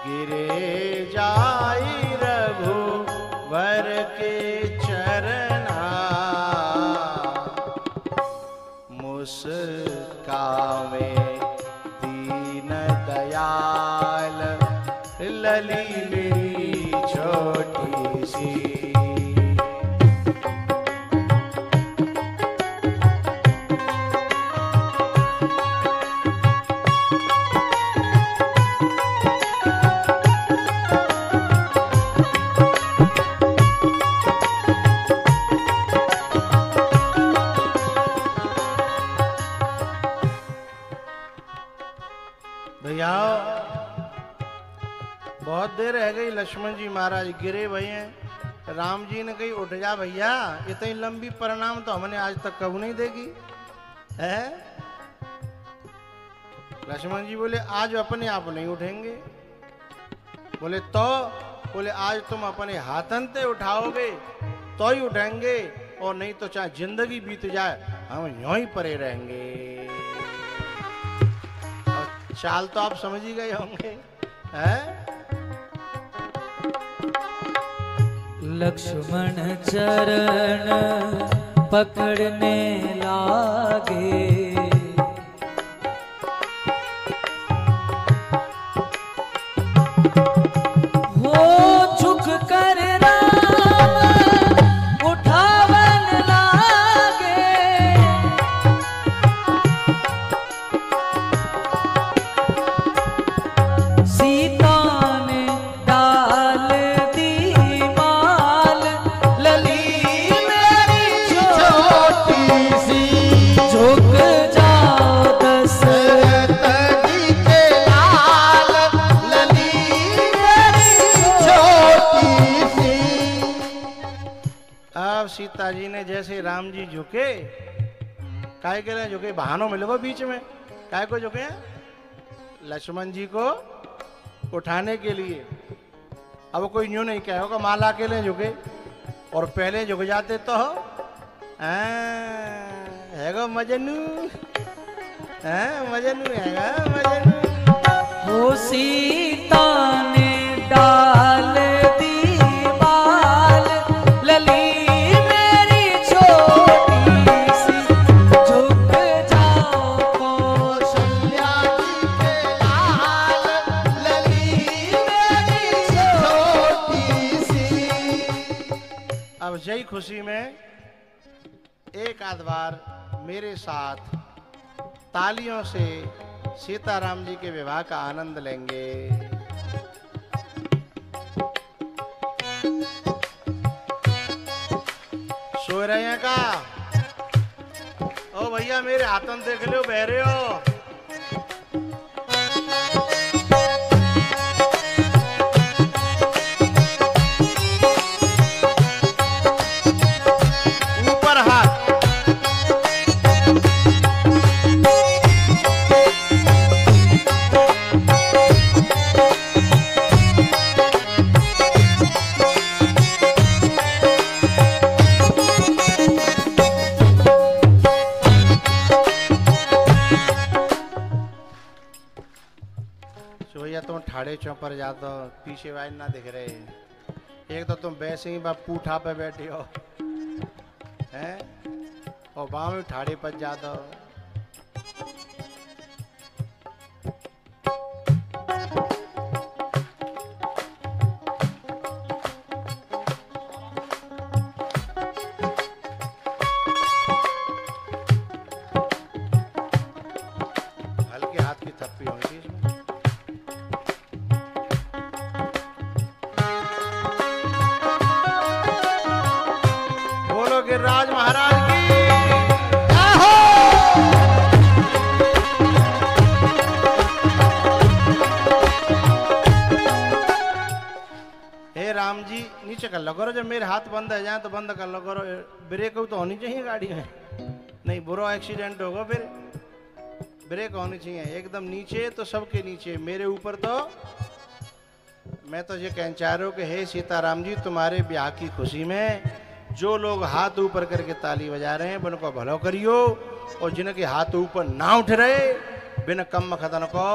गिरे जाई रघुवर के चरना, मुस्कावे दीन दयाल लली मेरी छोटी सी। भैया बहुत देर रह गई, लक्ष्मण जी महाराज गिरे भई हैं। राम जी ने कही उठ जा भैया, इतनी लंबी परिणाम तो हमने आज तक कभी नहीं देखी है। लक्ष्मण जी बोले आज अपने आप नहीं उठेंगे। बोले तो? बोले आज तुम अपने हाथन से उठाओगे तो ही उठेंगे, और नहीं तो चाहे जिंदगी बीत जाए हम यूं ही परे रहेंगे। चाल तो आप समझ ही गए होंगे हैं? लक्ष्मण चरण पकड़ने लागे, हो झुक कर राम उठावन लागे, सीता ने डाल दी माल लली में अब सीता जी ने जैसे राम जी झुके, काय के लिए झुके, बहानों में लगो बीच में, काय को झुके? लक्ष्मण जी को उठाने के लिए। अब कोई न्यू नहीं क्या होगा, माला के लिए झुके, और पहले झुक जाते तो है गो मजनू, मजनू है मजनू। वो सीता ने डाल दी बाल, लली मेरी छोटी सी, झुक जाओ कौशल्या जी के लाल, लली मेरी छोटी सी। अब जय खुशी में एक आध बार मेरे साथ तालियों से सीताराम जी के विवाह का आनंद लेंगे। सो रहे हैं का? ओ भैया मेरे हाथों देख लो, बह रहे हो। ऊपर हाथ। भैया तुम ठाड़े चौपर जाते हो, पीछे वाइन ना दिख रहे। एक तो तुम वैसे ही बाप पूठा पे बैठे हो हैं, और बाँ में ठाड़े पर जाते हो। हल्के हाथ की थप्पी होनी चाहिए इसमें। बोलो गिरिराज महाराज की जय हो। हे राम जी नीचे कर लो करो, जब मेरे हाथ बंद है जाए तो बंद कर लो करो। ब्रेक तो होनी चाहिए गाड़ी में, नहीं बुरा एक्सीडेंट होगा फिर। ब्रेक होनी चाहिए एकदम नीचे, तो सबके नीचे, मेरे ऊपर तो। मैं तो ये कहना चाह रहा हूँ कि हे सीताराम जी, तुम्हारे ब्याह की खुशी में जो लोग हाथ ऊपर करके ताली बजा रहे हैं उनको भलो करियो, और जिनके हाथ ऊपर ना उठ रहे बिन कम खतन को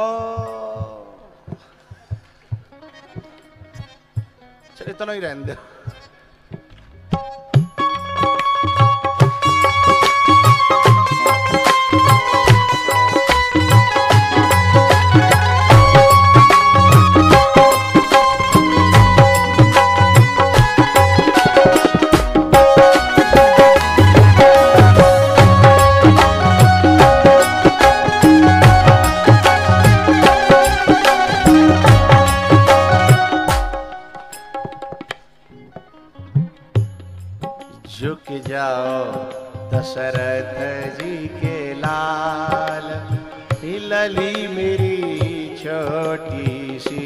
चलिए इतना ही रहने दो। झुक जाओ दशरथ जी के लाल, लली मेरी छोटी सी।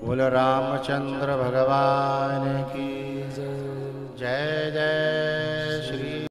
बोलो रामचंद्र भगवान की जय जय।